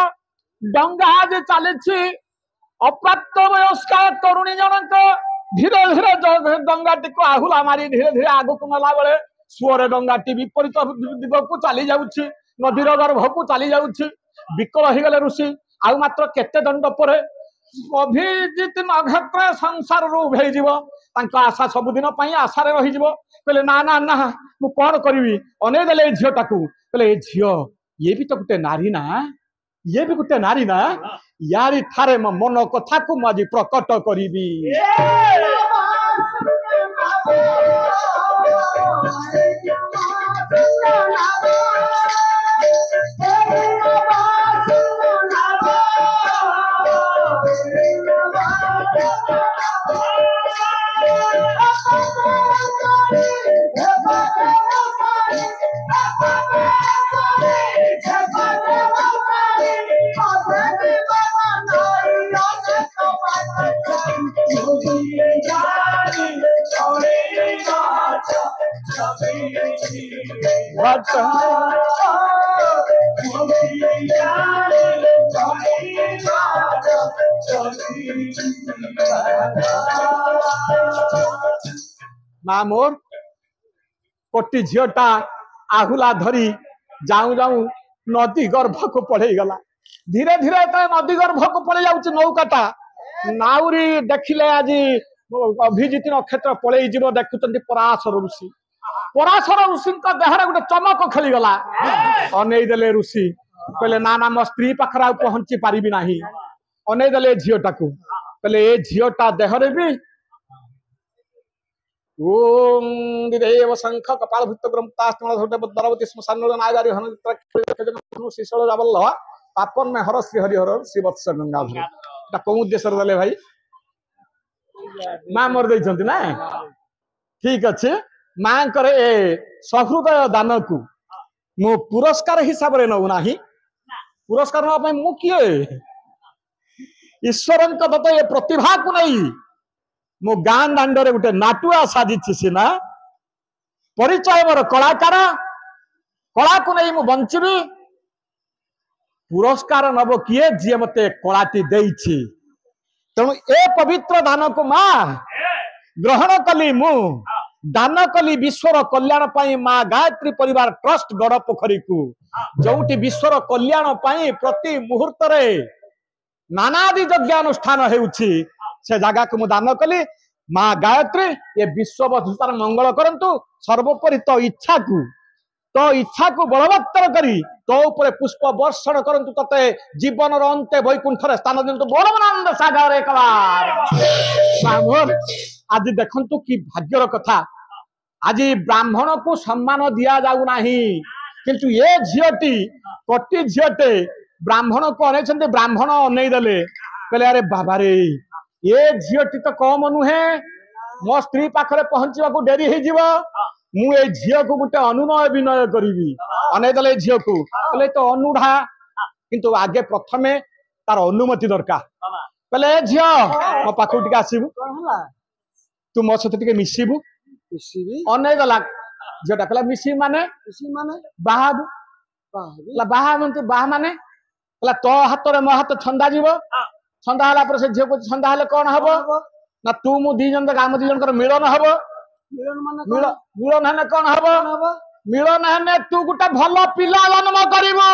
डंगा आज चली अप्राप्त वयस्क तरुणी जनक धीरे धीरे डंगाटी को आहुला मारी धीरे धीरे आगक नला बेले सुअर डंगाटी विपरीत दिग को चली जाऊँगी नदीर गर्भ को चली जाऊँगी विकल हो गले ऋषि आउ मात्र केते दंड पर अभिजित नक्षत्र संसार उभेज आशा सबुदिन आशार रही कहले ना ना ना मु कौन करी अनेदेले झीटा को कहले झील ये भी तो गोटे नारी ना ये भी गोटे नारी ना यारी थारे मो मन कथा को मुझे प्रकट करी ମା ମୋର କୋଟି ଝିଅଟା ଆହୁଲା ଧରି ଯାଉ ଯାଉ ନଦୀ ଗର୍ଭକୁ ପଳେଇଗଲା। ଧୀରେ ଧୀରେ ନଦୀ ଗର୍ଭକୁ ପଳେଇ ଯାଉଛି ନୌକାଟା। ନାଉରି ଦେଖିଲେ ଆଜି ଅଭିଜିତ ନକ୍ଷତ୍ର ପଳେଇ ଯିବ। ଦେଖୁଛନ୍ତି ପରାଶର ଋଷି। ପରାଶର ଋଷିଙ୍କ ଦେହରେ ଗୋଟେ ଚମକ ଖେଳିଗଲା। ଅନେଇ ଦେଲେ ଋଷି, କହିଲେ ନା ନା ମୋ ସ୍ତ୍ରୀ ପାଖରେ ଆଉ ପହଞ୍ଚି ପାରିବି ନାହିଁ। ଅନେଇ ଦେଲେ ଝିଅଟାକୁ, କହିଲେ ଏ ଝିଅଟା ଦେହରେ ବି ଓಂ ଦେବ ଶଙ୍ଖ କପାଳ ଭୂତ ଗ୍ରନ୍ଥାସ୍ତରବତୀ ଶ୍ମଶାନ ନାଗାରୀ ଶିଶଳ ଯାବଲ୍ଲ ପାପନ୍ମେ ହର ଶ୍ରୀ ହରିହର ଶ୍ରୀବତ୍ସ ଗଙ୍ଗାଧର। ଏଟା କୋଉ ଉଦ୍ଦେଶ୍ୟରେ ଦେଲେ ଭାଇ? ମା ମୋର ଦେଇଛନ୍ତି ନା? ଠିକ ଅଛି। ମାଙ୍କର ଏ ସହୃଦୟ ଦାନକୁ ମୁଁ ପୁରସ୍କାର ହିସାବରେ ନଉ ନାହିଁ। ପୁରସ୍କାର ନେବା ପାଇଁ ମୁଁ କିଏ? ଈଶ୍ୱରଙ୍କ ଦତ୍ତ ଏ ପ୍ରତିଭାକୁ ନେଇ ମୁଁ ଗାଁ ଦାଣ୍ଡରେ ଗୋଟେ ନାଟୁଆ ସାଜିଛି ସିନା, ପରିଚୟ ମୋର କଳାକାର। କଳାକୁ ନେଇ ମୁଁ ବଞ୍ଚିବି। ପୁରସ୍କାର ନବ କିଏ? ଯିଏ ମତେ କଳାଟି ଦେଇଛି। ତେଣୁ ଏ ପବିତ୍ର ଦାନକୁ ମା ଗ୍ରହଣ କଲି। ମୁଁ ଦାନ କଲି ବିଶ୍ୱର କଲ୍ୟାଣ ପାଇଁ ମା ଗାୟତ୍ରୀ ପରିବାର ଟ୍ରଷ୍ଟ ଗଡ଼ ପୋଖରୀକୁ, ଯୋଉଠି ବିଶ୍ୱର କଲ୍ୟାଣ ପାଇଁ ପ୍ରତି ମୁହୂର୍ତ୍ତରେ ନାନାଦି ଯଜ୍ଞାନୁଷ୍ଠାନ ହେଉଛି। ସେ ଜାଗାକୁ ମୁଁ ଦାନ କଲି। ମା ଗାୟତ୍ରୀ ଏ ବିଶ୍ୱବସ୍ତୁର ମଙ୍ଗଳ କରନ୍ତୁ। ସର୍ବୋପରି ତୋ ଇଚ୍ଛାକୁ ବଳବତ୍ତର କରି ତୋ ଉପରେ ପୁଷ୍ପ ବର୍ଷଣ କରନ୍ତୁ। ତତେ ଜୀବନର ଅନ୍ତେ ବୈକୁଣ୍ଠରେ ସ୍ଥାନ ଦିଅନ୍ତୁ। ବଳବନାନନ୍ଦ ସାଗର ଏକବାର। ଆଜି ଦେଖନ୍ତୁ କି ଭାଗ୍ୟର କଥା। ଆଜି ବ୍ରାହ୍ମଣକୁ ସମ୍ମାନ ଦିଆଯାଉ ନାହିଁ, କିନ୍ତୁ ଏ ଝିଅଟି କୋଟି ଝିଅଟେ ବ୍ରାହ୍ମଣକୁ ଅନେଇଛନ୍ତି। ବ୍ରାହ୍ମଣ ଅନେଇ ଦେଲେ, କହିଲେ ଆରେ ବାବାରେ ଏ ଝିଅଟି ତ କମ ନୁହେଁ। ମୋ ସ୍ତ୍ରୀ ପାଖରେ ପହଞ୍ଚିବାକୁ ଡେରି ହେଇଯିବ। ମୁଁ ଏଇ ଝିଅକୁ ଗୋଟେ ଅନୁନୟ ବିନୟ କରିବି। ଅନେଇ ଦେଲେ ଝିଅକୁ, କହିଲେ ତ ଅନୁଢା, କିନ୍ତୁ ଆଗେ ପ୍ରଥମେ ତାର ଅନୁମତି ଦରକାର। କହିଲେ ଏ ଝିଅ ମୋ ପାଖକୁ ଟିକେ ଆସିବୁ, ତୁ ମୋ ସହିତ ଟିକେ ମିଶିବୁ। ଅନେଇ ଗଲା ଝିଅଟା, କହିଲା ମିଶିବି ମାନେ ବାହା ମାନେ କହିଲା ତୋ ହାତରେ ମୋ ହାତ ଛନ୍ଦା ଯିବ। ଛନ୍ଦା ହେଲା ପରେ ସେ ଝିଅକୁ ଛନ୍ଦା ହେଲେ କଣ ହବ ନା, ତୁ ମୁଁ ଦି ଜଣ ଆମ ଦି ଜଣଙ୍କର ମିଳନ ହବ। ମିଳନ ହେଲେ କଣ ହବ? ମିଳନ ହେଲେ ତୁ ଗୋଟେ ଭଲ ପିଲା ଜନ୍ମ କରିବୁ।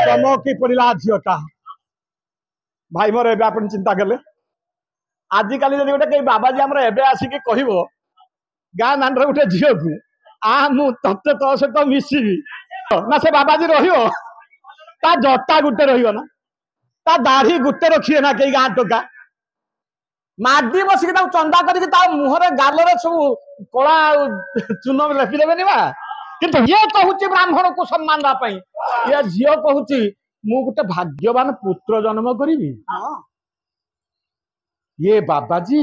ଚମକି ପଡିଲା ଝିଅଟା। ଭାଇ ମୋର ଏବେ ଆପଣ ଚିନ୍ତା କଲେ, ଆଜିକାଲି ଯଦି ଗୋଟେ କେହି ବାବାଜୀ ଆମର ଏବେ ଆସିକି କହିବ ଗାଁ ଦାଣ୍ଡରେ ଗୋଟେ ଝିଅକୁ, ମୁଁ ତତେ ତୋ ସହିତ ମିଶିବି, ନା ସେ ବାବାଜୀ ରହିବ? ତା ଜଟା ଗୋଟେ ରହିବ ନା, ତା ଦାଢି ଗୋଟେ ରଖିବେ ନା କେହି ଗାଁ ଟୋକା? ମାଡି ବସିକି ତାକୁ ଚନ୍ଦା କରିକି ତା ମୁହଁରେ ଗାଲରେ ସବୁ କଳା ଚୂନ ଲେଖିଦେବେନି ବା। କିନ୍ତୁ ଇଏ କହୁଛି ବ୍ରାହ୍ମଣକୁ ସମ୍ମାନ ଦେବା ପାଇଁ। ଇଏ ଝିଅ କହୁଛି ମୁଁ ଗୋଟେ ଭାଗ୍ୟବାନ ପୁତ୍ର ଜନ୍ମ କରିବି। ଇଏ ବାବାଜୀ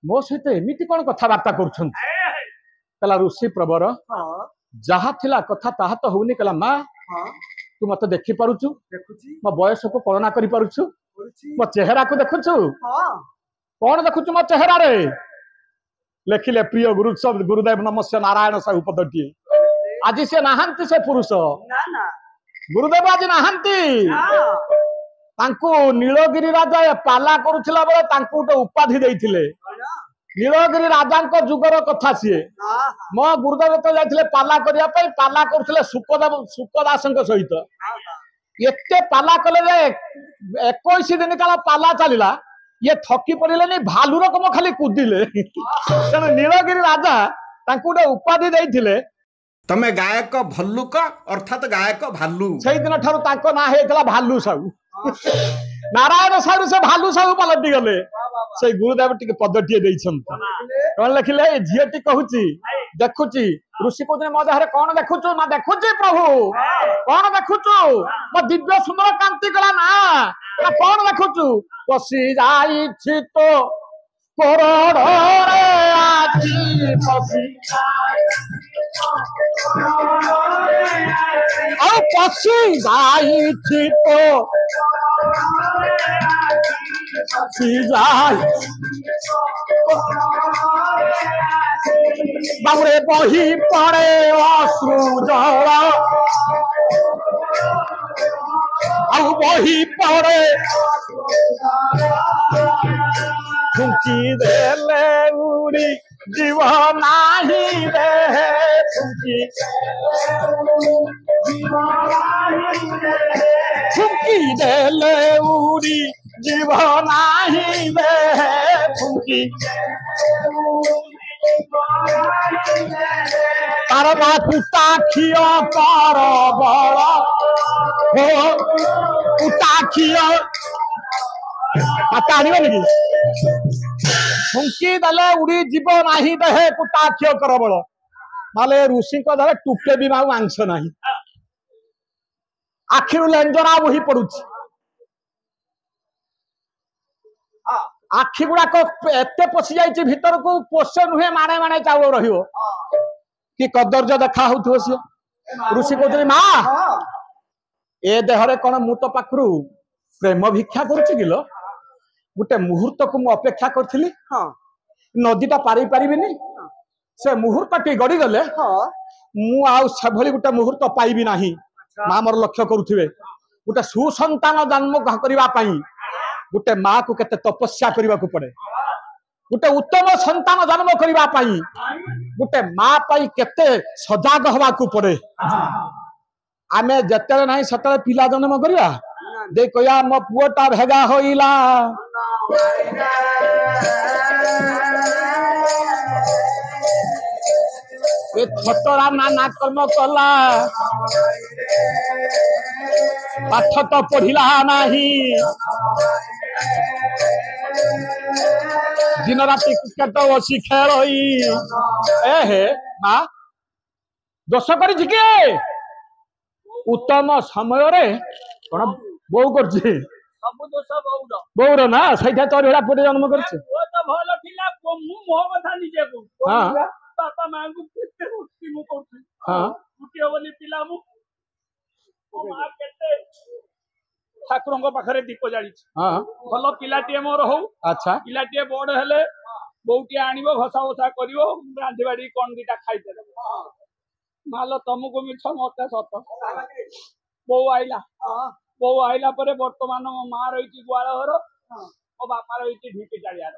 ମୋ ସହିତ ଏମିତି କଣ କଥାବାର୍ତ୍ତା କରୁଛନ୍ତି? କହିଲା ଋଷି ପ୍ରବର, ଯାହା ଥିଲା କଥା ତାହା ତ ହଉନି। କହିଲା ମା ତୁ ମତେ ଦେଖିପାରୁଛୁ? ମୋ ବୟସକୁ କଳନା କରିପାରୁଛୁ? ମୋ ଚେହେରାକୁ ଦେଖୁଛୁ? କଣ ଦେଖୁଛୁ ମୋ ଚେହେରାରେ? ଲେଖିଲେ ପ୍ରିୟ ଗୁରୁଦେବ ନମସ୍ୟ ନାରାୟଣ ସାହୁ ପଦଟିଏ। ଆଜି ସେ ନାହାନ୍ତି, ସେ ପୁରୁଷ ଗୁରୁଦେବ ଆଜି ନାହାନ୍ତି। ତାଙ୍କୁ ନୀଳଗିରି ରାଜା ପାଲା କରୁଥିଲା ବେଳେ ତାଙ୍କୁ ଗୋଟେ ଉପାଧି ଦେଇଥିଲେ। ନୀଳଗିରି ରାଜାଙ୍କ ଯୁଗର କଥା ସିଏ। ମୋ ଗୁରୁଦେବ ତ ଯାଇଥିଲେ ପାଲା କରିବା ପାଇଁ। ପାଲା କରୁଥିଲେ ସୁକଦାସଙ୍କ ସହିତ। ଏତେ ପାଲା କଲେ ଯେ 21 ଦିନ କାଳ ପାଲା ଚାଲିଲା। ଇଏ ଥକି ପଡିଲେନି, ଭାଲୁ ରକମ ଖାଲି କୁଦିଲେ। ତେଣୁ ନୀଳଗିରି ରାଜା ତାଙ୍କୁ ଗୋଟେ ଉପାଧି ଦେଇଥିଲେ, ତମେ ଗାୟକ ଭଲ୍ଲୁକ ଅର୍ଥାତ ଗାୟକ ଭାଲୁ। ସେଇଦିନ ଠାରୁ ତାଙ୍କ ନାଁ ହେଇଥିଲା ଭାଲୁ ସାହୁ। ନାରାୟଣ ସାହୁ ସେ ଭାଲୁ ସାହୁ ପାଲଟି ଗଲେ। ସେଇ ଗୁରୁଦେବ ଟିକେ ପଦଟିଏ ଦେଇଛନ୍ତି। କଣ ଲେଖିଲେ? ଏ ଝିଅଟି କହୁଛି ଦେଖୁଛି। ଋଷି କହୁଛନ୍ତି ମୋ ଦେହରେ କଣ ଦେଖୁଛୁ? ନା ଦେଖୁଛି ପ୍ରଭୁ। କଣ ଦେଖୁଛୁ? ମୋ ଦିବ୍ୟ ସୁନ୍ଦର କାନ୍ତି। କଲା ନା କଣ ଦେଖୁଛୁ? ପଶି ଯାଇଛି ତ କୋରଡ଼ରେ ଆଜି ପଶି ଆଉ ପଶି ଯାଇଛି ତ ପଶି ଯାଇ बाबुरे बही पड़े अश्रु जल आउ बही पड़े फुंकी देले उड़ी जीव नाही रे फुंकी देले उड़ी जीव नाही रे फुंकी तार कुटा खिय कर बल हो कुटा खिय टाणिबे कि फुंकी देले उड़ी जीव नाही देहे कुटा खिय कर बल माले ऋषि धरे टुके भी मांस नाही आखिर लेंजरा बोही पड़ुछि आखि गुड़ाक एते पशि जाइछि भीतर को पोषे नुहे माणे माणे चाउल रहियो कि कदर्य देखा होउथो सी ऋषि कहते माँ ए देहरे कौन मु तो पाखरु प्रेम भिक्षा करुछि किलो गोटे मुहूर्त को मु अपेक्षा करथिली नदीटा पारि पारिबिनी से मुहूर्त टी गड़ी गले मु आउ सेभली गोटे मुहूर्त पाइबी नाही माँ मोर लक्ष्य करुथिबे गोटे सुसंतान जन्म करबा पई गोटे माँ को केते तपस्या करबा को पड़े गोटे उत्तम संतान जन्म करबा पई गोटे माँ पई केते सजाग हवा को पड़े आमे जतरे नाही सतरे पिला जन्म करबा दे कया मो पुओटा भेगा होइला ए छोटरा नाना कर्म कला पाठ तो पढ़िला नाही दिन राति क्रिकेट बसी खेलई ए हे माँ दोष कर उत्तम समय रे कौन बो कर बौर ना सही तोर भेड़ा पुटे जन्म कर ठाकुर पाखे दीप जाली भल पिलाटे मोर हो अच्छा पिलाटे बड़ हेले बोटे आणव घसा बसा कर रांधि बाड़ी कौन दीटा खाईदे माल तुमको मिछ मत सत बो आइला पर बर्तमान मो माँ रही गुआल घर मो बापा रही ढीपी चाड़ियार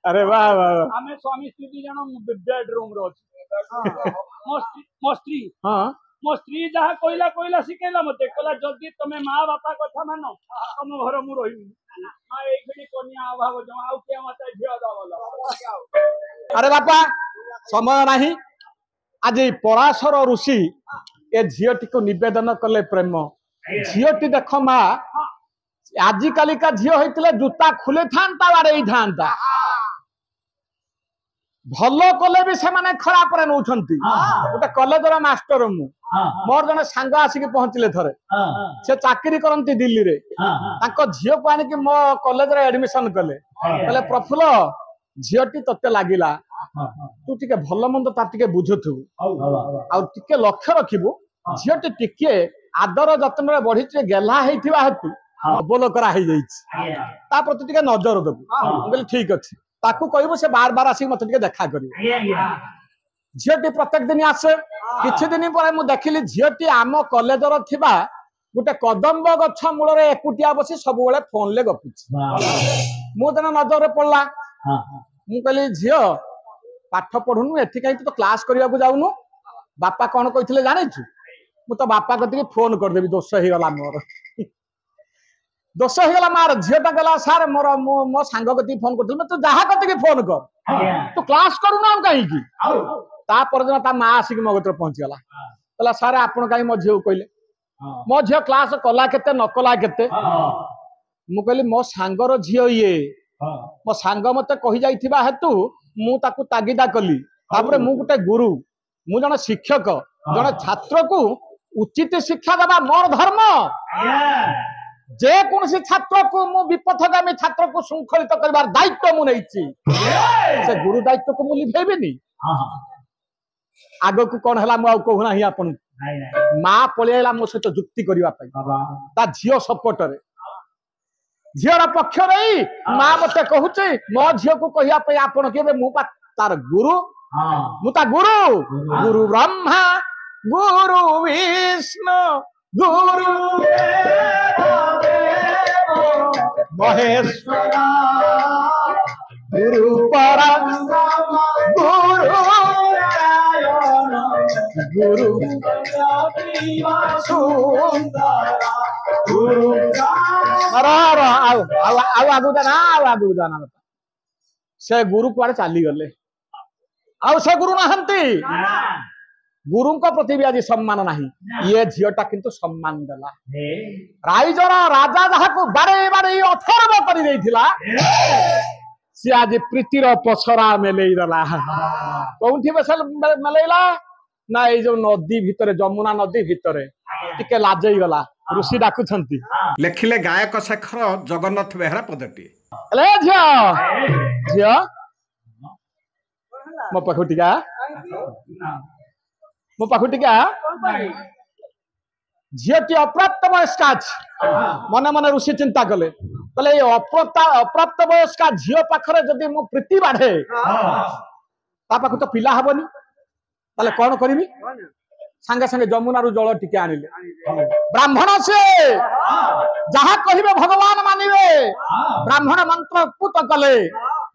अरे वाह वाह आम स्वामी स्त्री दी जन बेडरूम रो मो स्त्री जहाँ कहला कहला शिखेला मत कहला जदि तुम माँ बापा कथा मान तुम घर मु रही माँ ये कन्या अभाव जमा किए मत झील दल अरे बापा समय नहीं आज पराशर ऋषि ए झीटी को निवेदन कले प्रेम झीटी देख माँ आजिकाली का झील होते जूता खुले था बारे भल कले भी से खराब नौ गोटे कॉलेजर मास्टर मु मोर जने सांग आसिक पहुंचले थरे से चाकरी करती दिल्ली रे झील को आनिक मो कॉलेज रे एडमिशन कले कहले प्रफुल्ल झीटी तते लागिला तू टिके भल मंद तार बुझुथु आ लक्ष्य रखिबु झीटी टिके आदर जत्न रे बढ़ी गेला हेतिबा हेतु बोल करा हे जाइछि ता प्रति टिके नजर देबु कहले ठीक अछि ताकू कहबो से बार बार आसी मत टिके देखा करियो झीटी प्रत्येक दिन आसे किछि दिन पर मु देखिली झीटी आम कॉलेजर थिबा गोटे कदम्ब गछ मूल रे एकुटिया बसी सब बेले फोन ले गपुछि मु जने नजर रे पड़ला मु कहली झियो पाठ पढ़ुनु एथि कहीं तो क्लास करने को जाऊनु बापा कौन कहते जाने मु तो बापा कति फोन करदेवी दोष हो गला मोर दोष हो गला मार झीटा गला सार मोर मो सांग कति फोन कर तू जहाँ कति फोन कर तू क्लास करूना कहीं दिन ता माँ आसिक मो कत पहुंची गला कहला सार आपण कहीं मो झील कहले मो झील क्लास कला केते न कला केते मु कहली मो सांगर झील ये मो सांग मते कहि जाइथिबा हेतु मु ताकू तागिदा कली तापरे मु गोटे गुरु मु जन शिक्षक जन छात्र को उचित शिक्षा देबा मोर धर्म जे कौन छात्र को मु विपथगामी छात्र को श्रृंखलित करबार दायित्व मु नैछि से गुरु दायित्व को मु लिभेबेनी आगो को कोन हला मु आ कहूना ही आपन मां पळेला मो सहित जुक्ति करबा पई ता झियो सपोर्ट रे झीर पक्ष रही माँ मत कहूचे मो झील को कहया आपन के मु तार गुरु मुता गुरु गुरु ब्रह्मा गुरु विष्णु गुरु महेश्वर गुरु परम गुरु गुरु गुरु आगु जाना से गुरु कुआड़े चली गले से गुरु नहांती गुरु प्रति भी आज सम्मान नहीं ये झीटा किंतु सम्मान देला राइजर राजा जहाँ बारे बारे अथर्व कर सी आज प्रीतिर पसरा मेलईदेला कौटी मेलैला ना ये जो नदी भितर जमुना नदी भितर टिके लाजई गला ऋषि डाकुछंती लेखिले गायक शेखर जगन्नाथ बेहरा पदटी झियो झियो मो पाखु टिका झीटी अप्राप्त वयस्का मने मने ऋषि चिंता कले कहले अप्राप्त वयस्का झील पाखरे जदि मो प्रीति बाढ़े ता पाखु तो पिला हबनी ताले कौन करिमी संगे संगे जमुना रु जल टिके आनिले ब्राह्मण से जहा कहिबे भगवान मानिबे ब्राह्मण मंत्र पुत कले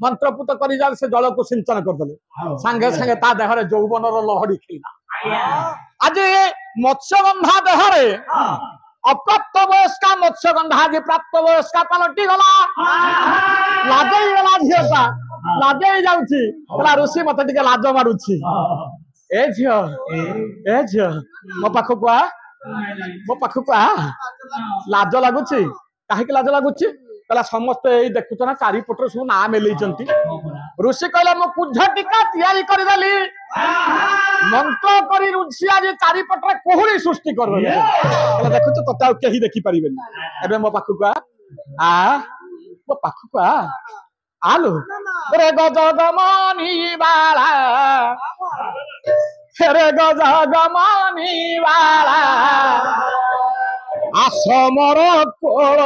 मंत्र पुत करी जाल से जल को सिंचन कर दले संगे संगे ता देहरे यौवन रो लहड़ी खिला आज मत्स्यगंधा देहरे अप्राप्त वयस्का मत्स्यगंधा आज प्राप्त वयस्का पलटि गला लाजई गला झियोटा लाजई जाउची कला ऋषि मते टिके लाज मारुची ए झियो मो पाखकु आ लाज लागुची काहे लाज लागुची कहला समस्त यही देखुच ना चारिपटर सब ना मेलैचंती ऋषि कहला मो कुझ टीका तैयारी करि देली मंत्र करी ऋषि आज चारिपटर कोहुली सृष्टि करबे कहला देखुच तता केही देखि परिबेनी एबे मो पाखकु आ आलो रे गजगमनी बाला रे गजगमनी बाला आसमर कोल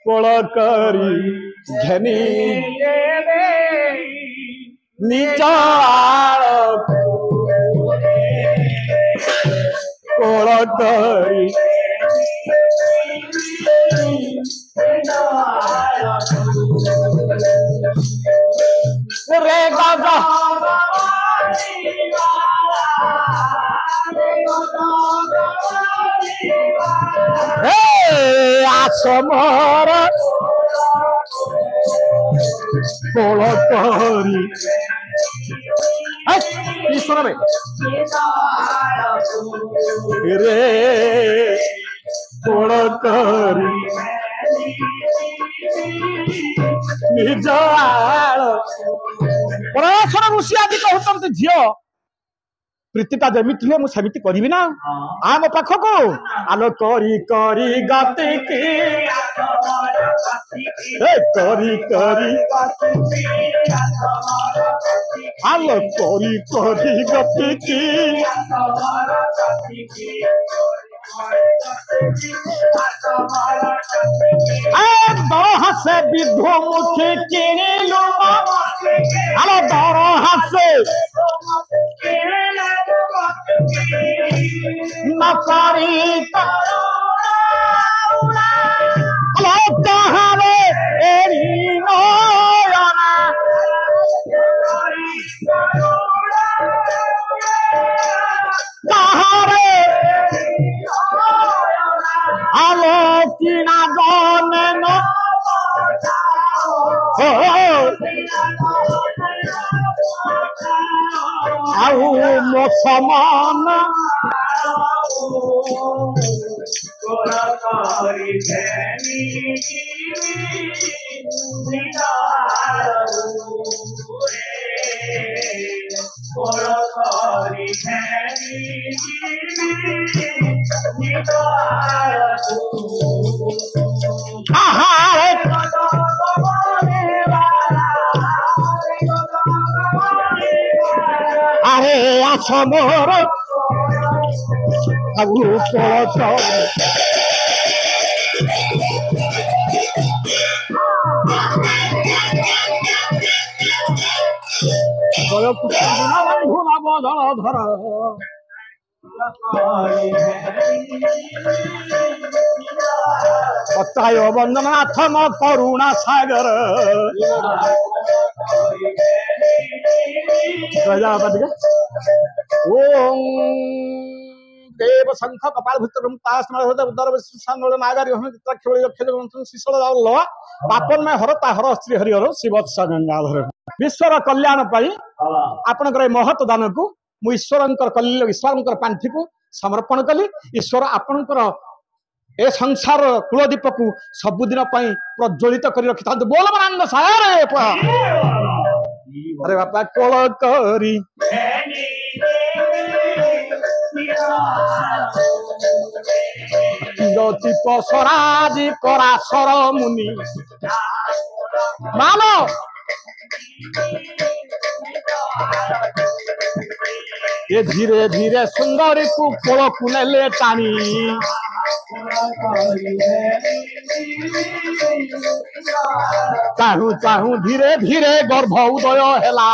कोल करी घेनी निज कोल करी रे गजा आसमर कोल करी सुनबे रे कोल करी निज ऋषि आदि कहते झील प्रीतिटा जमीती हुए मुझे करी ना आम पाखक आलो करी करी गाते की करी करी आलो करी करी गाते की से विधो मुखे किनिलु आलो दर हासे नकारी आलो कहारे एरी नयना कहारे आलो किना गने न आउ मो समान अरे आसमर आगु पड़ ଅତାୟ ବନ୍ଦନାଥ ମ କରୁଣା ସାଗର ଓಂ देव शंख कपाल भूतरम तास दर सांगल नागारी हम खेल खेल शिशल लवा पापन में हरता हर श्री हरिहर शिवत्स गंगाधर विश्वर कल्याण पाई आपनकर महत दान को मु ईश्वर पांथि को समर्पण कली ईश्वर आपनकर ए संसार कुलदीप को सबुदिन प्रज्वलित कर रखि था बोल आनंद सारे अरे बापा कोल करी स्वराजी पराशर मुनि मानो ये धीरे धीरे सुंदरी को कोल कुले टाणी चाहू चाहू धीरे धीरे गर्भ उदय हेला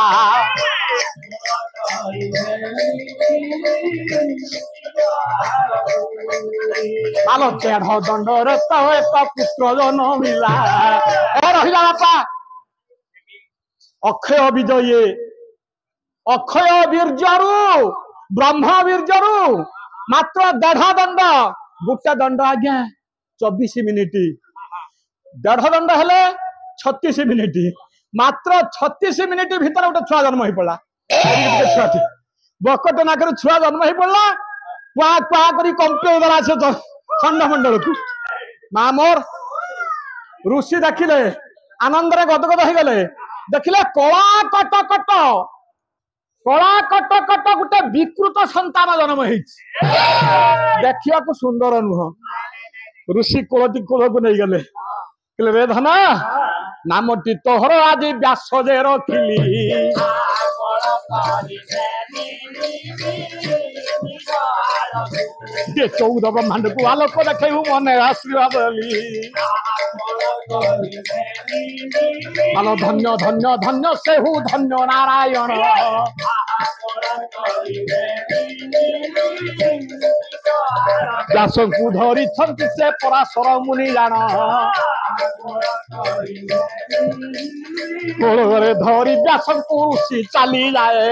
मालो चेढ़ दंडर तो एक पुत्र जन्म मिला रहा बापा अक्षय विजय अक्षय वीर्जरु ब्रह्म वीर्जरु मात्र 1.5 दंड गोटे दंड आज्ञा 24 मिनिट 1.5 दंड हेले 36 मिनिट मात्र 36 मिनिट भीतर गोटे छुआ जन्म हो पड़ा छुआ बकट नाकर छुआ जन्म हो पड़ा कुआ कुआ कर कंप्ले गला से खंडमंडल को माँ मोर ऋषि देखिले आनंद गदगद हो गले देखिले कला कट कट गोटे विकृत संतान जन्म देखा सुंदर नुह ऋषि कोलती कोल को नहीं गले रे धना नामटी तोहर आज व्यास जे रखिली ये 14 ब्रह्मांड को आलोक देखे मने आशीर्वाद मानो धन्य धन्य धन्य से हूँ धन्य नारायण व्यास को धरी से पराशर मुनि जान कोलरे धरी व्यास को ऋषि चली जाए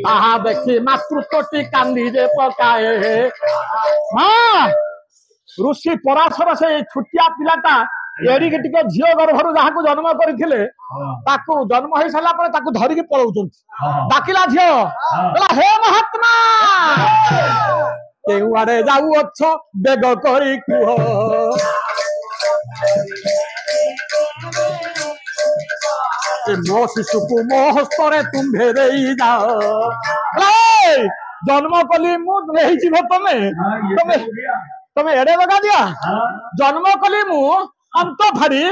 आहा देखी मातृत्वटी कांदी जे पकाए हाँ ऋषि पराशर से छुटिया पिलाटा एड़ी के टिके झियो गर्भरु जहा को जन्म करथिले ताकू जन्म होई साला पर ताकू धरि के पळौचंती डाकिला झियो बोला हे महात्मा केउ आडे जाऊ अछ बेग करी कुह ए मो शिशु को मो हस्तरे तुम्भे देई जाओ जन्म कली मु नहीं जीव तमे तमे तमे एडे लगा दिया जन्म कली मु अंत भारी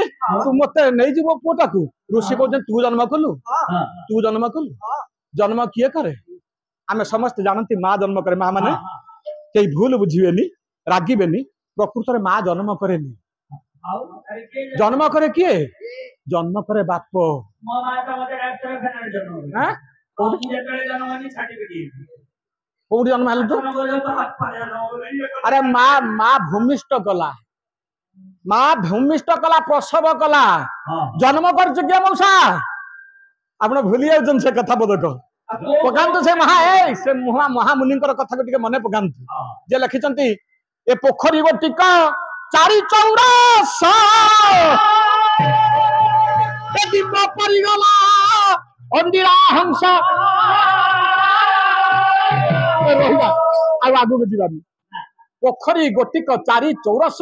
तू मत नहीं जीव पुटा को ऋषि को तू जन्म कलु जन्म किए करे आमे समस्त जानती माँ जन्म करे माँ माने कई भूल बुझीबेनी रागिबेनी प्रकृत रे माँ जन्म करेनी जन्म करे किए जन्म करे बाप कौटी जन्म हेलु तू अरे माँ भूमिष्ठ कला माँ भूमिष्ठ कला प्रसव कला जन्म कर मौसा आप भूली जाऊँ से कथा पदक पकांतु से महामुनि कथा को मन पकांतु जे लिखिं ए पोखरी गोटिक 4 चौरास परिगला अंदिरा हंस आगू जीवानी पोखरी गोटिक 4 चौरस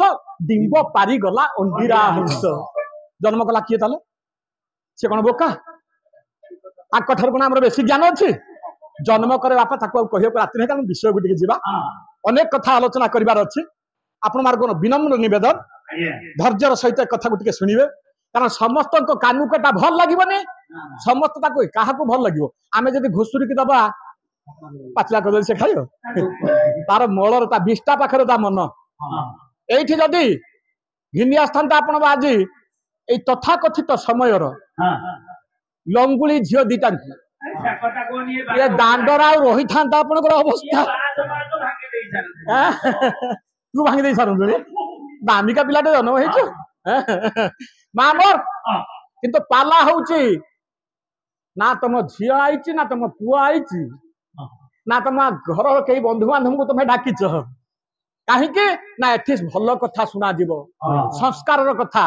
डिंब पारिगला अंदिरा हंस जन्म कला किए ताले से कौन बोका आठर कौन आम बेसी ज्ञान अच्छी जन्म करे बापा ताको कह राति नहीं विषय को जीवा अनेक कथा आलोचना करार अच्छी आपण मार कौन विनम्र नवेदन धैर्यर सहित कथा को शुणवे कारण समस्त कानुकटा भल लगे समस्त क्या भल लगे आम जब घुषुरी की दबा पाचला कर से खाई तार मलर विष्टा पाखे मन ये जदि घिनी आसता आपण आज এই তথাকথিত ସମୟର ଲଙ୍ଗୁଳି ଝିଅ ଦିଟାଙ୍କୁ ଏ ଦାଣ୍ଡରେ ଆଉ ରହିଥାନ୍ତା ଆପଣଙ୍କର ଅବସ୍ଥା। ତୁ ଭାଙ୍ଗି ଦେଇ ସାରନ୍ତୁଣି, ଦାମିକା ପିଲାଟେ ଜନ୍ମ ହେଇଛୁ ମା ମୋର। କିନ୍ତୁ ପାଲା ହଉଛି ନା ତମ ଝିଅ ଆଇଛି ନା ତମ ପୁଅ ଆଇଛି ନା ତମ ଘରର କେହି ବନ୍ଧୁବାନ୍ଧବଙ୍କୁ ତମେ ଡାକିଛ। କାହିଁକି ନା ଏଠି ଭଲ କଥା ଶୁଣାଯିବ, ସଂସ୍କାରର କଥା।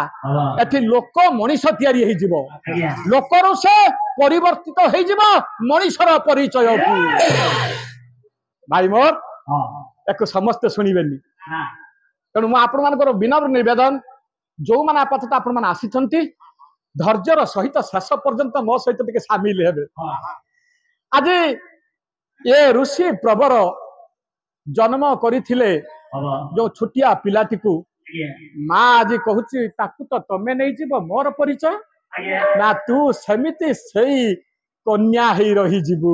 ଏଠି ଲୋକ ମଣିଷ ତିଆରି ହେଇଯିବ, ଲୋକରୁ ସେ ପରିବର୍ତ୍ତିତ ହେଇଯିବ ମଣିଷର ପରିଚୟକୁ। ଭାଇ ମୋର ୟାକୁ ସମସ୍ତେ ଶୁଣିବେନି, ତେଣୁ ମୁଁ ଆପଣମାନଙ୍କର ବିନମ୍ର ନିବେଦନ, ଯୋଉମାନେ ଆପାତତଃ ଆପଣମାନେ ଆସିଛନ୍ତି ଧୈର୍ଯ୍ୟର ସହିତ ଶେଷ ପର୍ଯ୍ୟନ୍ତ ମୋ ସହିତ ଟିକେ ସାମିଲ ହେବେ। ଆଜି ଏ ଋଷି ପ୍ରବର ଜନ୍ମ କରିଥିଲେ ଯୋଉ ଛୋଟିଆ ପିଲାଟିକୁ ମା ଆଜି କହୁଛି ତାକୁ ତ ତମେ ନେଇଯିବ ମୋର ପରିଚୟ, ନା ତୁ ସେମିତି ସେଇ କନ୍ୟା ହେଇ ରହିଯିବୁ।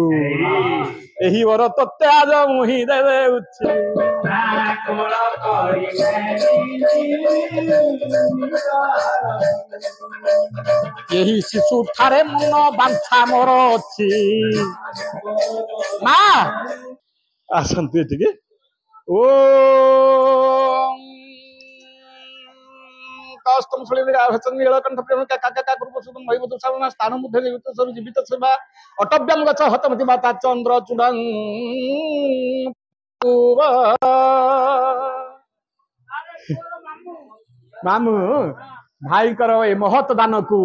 ଏହି ବର ତତେ ଆଜ ମୁହିଁ ଦେଉଛି, ଏହି ଶିଶୁ ଠାରେ ମନ ବାଞ୍ଛା ମୋର ଅଛି। ମା ଆସନ୍ତୁ ଏଠିକି। ଓ ସ୍ଥାନ ମଧ୍ୟରେ ଜୀବିତ ସେବା ଅଟବ୍ୟମ ଗଛ ହତମତି ମାତା ଚନ୍ଦ୍ର ଚୂଡାଂ ମାମୁ ଭାଇଙ୍କର ଏ ମହତ ଦାନକୁ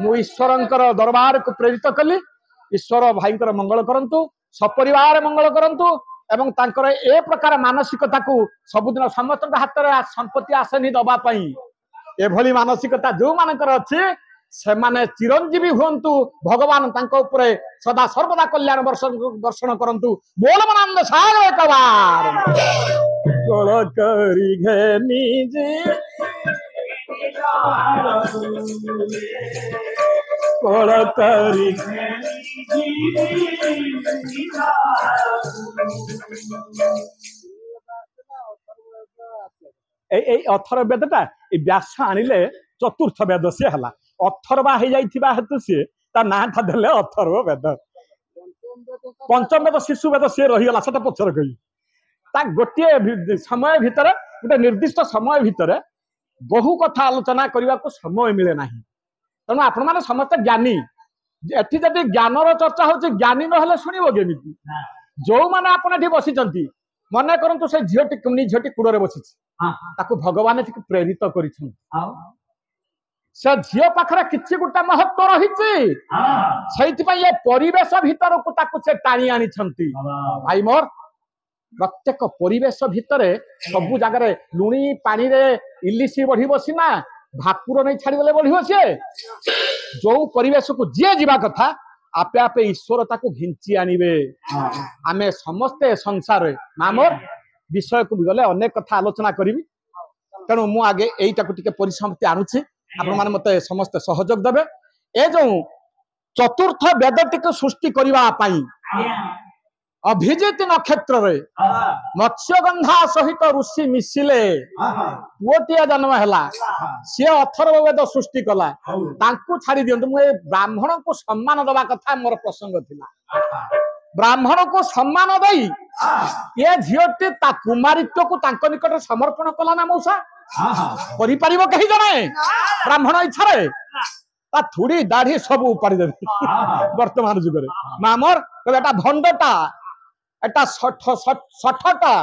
ମୁଁ ଈଶ୍ୱରଙ୍କର ଦରବାରକୁ ପ୍ରେରିତ କଲି। ଈଶ୍ୱର ଭାଇଙ୍କର ମଙ୍ଗଳ କରନ୍ତୁ, ସପରିବାର ମଙ୍ଗଳ କରନ୍ତୁ ଏବଂ ତାଙ୍କର ଏ ପ୍ରକାର ମାନସିକତାକୁ ସବୁଦିନ ସମସ୍ତଙ୍କ ହାତରେ ସମ୍ପତ୍ତି ଆସେନି ଦବା ପାଇଁ। ଏଭଳି ମାନସିକତା ଯୋଉମାନଙ୍କର ଅଛି ସେମାନେ ଚିରଞ୍ଜୀବୀ ହୁଅନ୍ତୁ, ଭଗବାନ ତାଙ୍କ ଉପରେ ସଦା ସର୍ବଦା କଲ୍ୟାଣ ବର୍ଷଣ କରନ୍ତୁ। ବୋଲମାନନ୍ଦ ସାଗର କବାର କୋଳ କରି ଘେନି କୋଳ କରି এই ଅଥର ବେଦଟା ଏ ବ୍ୟାସ ଆଣିଲେ ଚତୁର୍ଥ ବେଦ ସିଏ ହେଲା। ଅଥର୍ବା ହେଇଯାଇଥିବା ହେତୁ ସିଏ ତା ନାଁଟା ଦେଲେ ଅଥର୍ବ ବେଦ। ପଞ୍ଚମ ବେଦ ଶିଶୁ ବେଦ ସିଏ ରହିଗଲା, ସେଟା ପଛରେ କହିବି। ତା ଗୋଟିଏ ସମୟ ଭିତରେ, ଗୋଟେ ନିର୍ଦ୍ଦିଷ୍ଟ ସମୟ ଭିତରେ ବହୁ କଥା ଆଲୋଚନା କରିବାକୁ ସମୟ ମିଳେ ନାହିଁ। ତେଣୁ ଆପଣମାନେ ସମସ୍ତେ ଜ୍ଞାନୀ। ଏଠି ଯଦି ଜ୍ଞାନର ଚର୍ଚ୍ଚା ହଉଛି, ଜ୍ଞାନୀ ନହେଲେ ଶୁଣିବ କେମିତି? ଯୋଉମାନେ ଆପଣ ଏଠି ବସିଛନ୍ତି, ମନେ କରନ୍ତୁ ସେ ଝିଅଟି କୁନି ଝିଅଟି କୂଳରେ ବସିଛି, ତାକୁ ଭଗବାନ ଏଠିକି ପ୍ରେରିତ କରିଛନ୍ତି। ସେ ଝିଅ ପାଖରେ କିଛି ଗୋଟେ ମହତ୍ଵ ରହିଛି, ସେଇଥିପାଇଁ ଏ ପରିବେଶ ଭିତରକୁ ତାକୁ ସେ ଟାଣି ଆଣିଛନ୍ତି। ଭାଇ ମୋର ପ୍ରତ୍ୟେକ ପରିବେଶ ଭିତରେ ସବୁ ଜାଗାରେ ଲୁଣି ପାଣିରେ ଇଲିଶି ବଢିବ ସିନା, ଭାକୁର ନେଇ ଛାଡିଦେଲେ ବଢିବ ସିଏ। ଯୋଉ ପରିବେଶକୁ ଯିଏ ଯିବା କଥା ଆପେ ଆପେ ଈଶ୍ୱର ତାକୁ ଘିଞ୍ଚି ଆଣିବେ। ଆମେ ସମସ୍ତେ ସଂସାରରେ ମାମର ବିଷୟକୁ ଗଲେ ଅନେକ କଥା ଆଲୋଚନା କରିବି, ତେଣୁ ମୁଁ ଆଗେ ଏଇଟାକୁ ଟିକେ ପରିସମାପ୍ତି ଆଣୁଛି। ଆପଣମାନେ ମତେ ସମସ୍ତେ ସହଯୋଗ ଦେବେ। ଏ ଯୋଉ ଚତୁର୍ଥ ବେଦଟିକୁ ସୃଷ୍ଟି କରିବା ପାଇଁ ଅଭିଜିତ ନକ୍ଷତ୍ରରେ ମତ୍ସ୍ୟଗନ୍ଧା ସହିତ ଋଷି ମିଶିଲେ, ପୁଅଟିଏ ଜନ୍ମ ହେଲା, ସିଏ ଅଥର୍ବ ବେଦ ସୃଷ୍ଟି କଲା। ତାଙ୍କୁ ଛାଡି ଦିଅନ୍ତୁ, ମୁଁ ଏ ବ୍ରାହ୍ମଣଙ୍କୁ ସମ୍ମାନ ଦବା କଥା ମୋର ପ୍ରସଙ୍ଗ ଥିଲା। ବ୍ରାହ୍ମଣକୁ ସମ୍ମାନ ଦେଇ ଏ ଝିଅଟି ତା କୁମାରୀତ୍ୱକୁ ତାଙ୍କ ନିକଟରେ ସମର୍ପଣ କଲା ନା ମଉସା? କରିପାରିବ କେହି ଜଣେ ବ୍ରାହ୍ମଣ ଇଚ୍ଛାରେ? ତା ଥୁଡି ଦାଢି ସବୁ ଉପାଡି ଦେବେ ବର୍ତ୍ତମାନ ଯୁଗରେ। ମାମର ଏଟା ଭଣ୍ଡଟା, ଏଟା ଶଠଟା,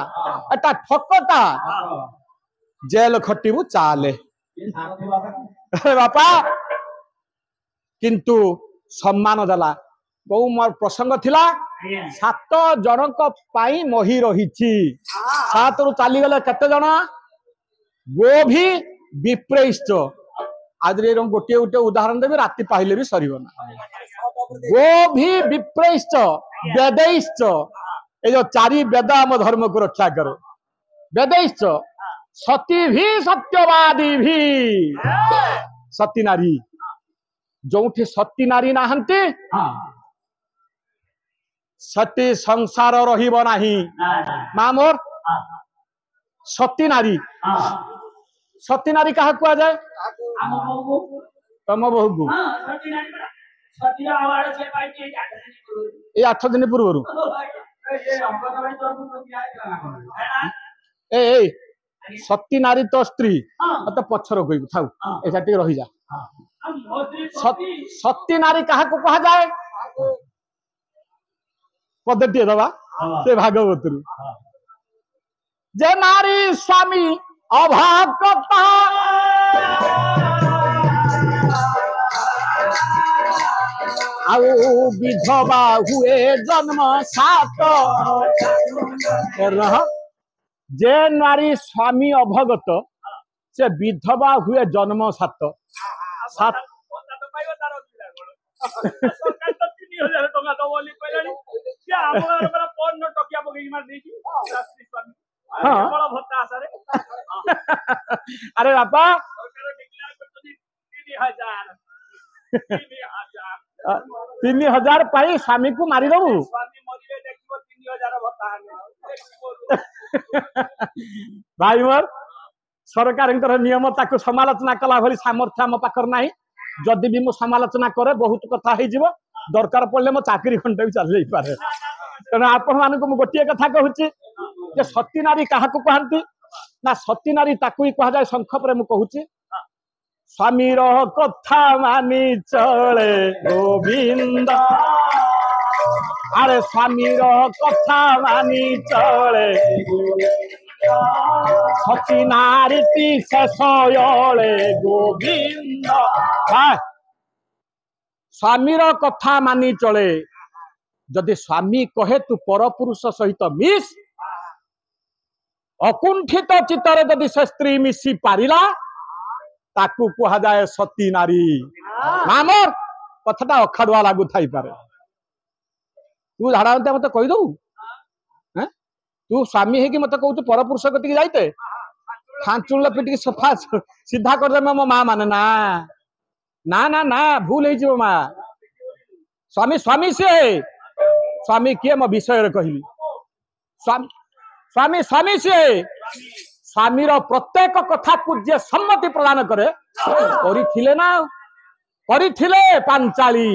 ଏଟା ଠକଟା, ଜେଲ ଖଟିବୁ ଚାଲେ ବାପା। କିନ୍ତୁ ସମ୍ମାନ ଦେଲା। କୋଉ ମୋର ପ୍ରସଙ୍ଗ ଥିଲା, 7 ଜଣଙ୍କ ପାଇଁ ମହି ରହିଛି। 7ରୁ ଚାଲିଗଲେ କେତେ ଜଣ? ଗୋଭି ବିପ୍ରେଇଶ୍ଚ। ଆଜି ଗୋଟିଏ ଗୋଟିଏ ଉଦାହରଣ ଦେବି, ରାତି ପାଇଲେ ବି ସରିବ ନା। ଗୋଭି ବିପ୍ରେଇଶ୍ଚ ବେदैଶ୍ଚ, এই যে 4 ବେଦ ଆମ ଧର୍ମକୁ ରକ୍ଷା କରେ। ବେदैଶ୍ଚ ସତୀ ଭି ସତ୍ୟବାଦୀ ଭି। ସତୀ ନାରୀ, ଯୋଉଠି ସତୀ ନାରୀ ନାହାନ୍ତି ସେଠି ସଂସାର ରହିବ ନାହିଁ। ମା ମୋର ସତୀ ନାରୀ, ସତୀ ନାରୀ କାହା କୁହାଯାଏ? तम बहु को हां सती नारी बड़ा सती अवार्ड से पाई के 8 दिन पूर्व ये 8 दिन पूर्व ये हमको तो भाई तो दिया है ना ए सती नारी तो स्त्री तो पछर कहू थाउ एटा टी रही जा सती नारी कहा को कहा जाए पद्धति दबा से भागवत जे नारी स्वामी अभागता आउ विधवा हुए जन्म 7 जे नारी स्वामी अभगत से विधवा हुए जन्म 7 अरे बापा 3000 पाई स्वामी को मारी दबू भाई मोर सरकार नियम ताकू समालोचना कला भली सामर्थ्य आम पाखर ना जदि भी मु समालोचना करे बहुत कथा हो दरकार पड़े मो चाकरी खंडे भी चल पारे तेना आपण मानक मु गोटे कथा कहूची जे सती नारी काहा को कहंती ना सती नारी ताकू ही कहा जाए शंख पर मु कहूची स्वामी रो कथा मानी चले गोविंद अरे स्वामी रो कथा मानी चले सती नारी शेषले गोविंद स्वामी रो कथा मानी चले जदि स्वामी कहे तू परपुरुष सहित मिस अकुंठित चित्तर जदि से स्त्री मिसी पारिला ताकू कहा जाए सती नारी मामर कथाटा अखाड़ुआ लागू थाई पारे तू झाड़ा मत कहीदू तू स्वामी है कि मत कहू परपुरुष कति जाइते खांचुल पिटिक सफा सीधा कर मो माँ माने ना ना ना ना भूल हो माँ स्वामी स्वामी से स्वामी किए मो विषय कहली स्वामी स्वामी स्वामी से स्वामी रो प्रत्येक कथा को जे सम्मति प्रदान करे करिथिले ना करिथिले पांचाली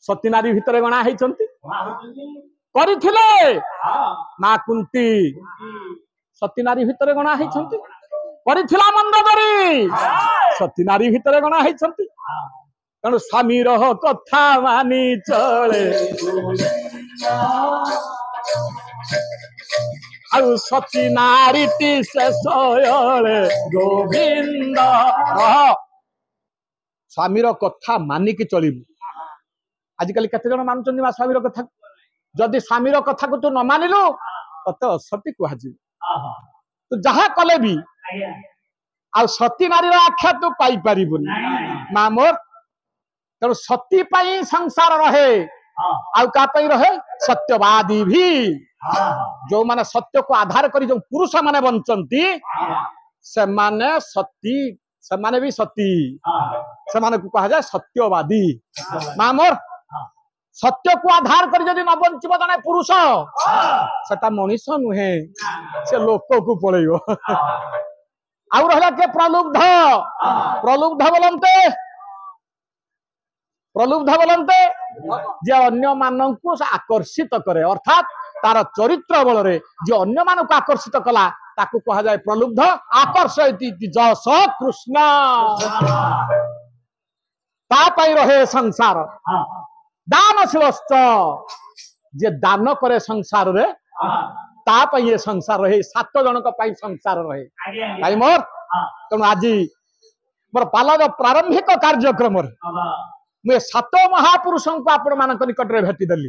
सती नारी भितर गणा हेचंती करिथिले मां कुंती सती नारी भितर गणा हेचंती करिथिला मंदोदरी सती नारी भितर गणा हेचंती तेणु स्वामी रो कथा मानी चले आउ सती नारी शेषले गोविंद स्वामीर कथा मानिक चलू आजिकल केते जन मानुचंदी मा स्वामीर कथा जदि स्वामीर कथा को तू न मानिलु तते असती कह तू जहा कले भी आ सती नारी आख्या तू पाई परिबुनी मा मोर तेणु सती पाई संसार रहे आउ का पाई रहे सत्यवादी भी जो माने सत्य को आधार करी जो पुरुष माने बंचंती से माने सती से माने भी सती से माने को कहा जाए सत्यवादी मामर सत्य को आधार करी जदि न बंचिब जने पुरुष सेटा मनीष नुहे से लोक को पळेयो आउ रहला के प्रलुब्ध बोलते जे अन्य मानक आकर्षित करे अर्थात तार चरित्र बल रे जो अन्य मानक आकर्षित कला ताकू कहा जाए प्रलुब्ध आकर्षयति जस कृष्ण ता पाई रहे संसार दानशीलश्च जे दान करे संसार रे ता पाई ये संसार रहे 7 जनक पाई संसार रहे भाई मोर तेणु आज मोर पालर प्रारंभिक कार्यक्रम मुझे 7 महापुरुषों को आपण मान निकट में भेटी देली।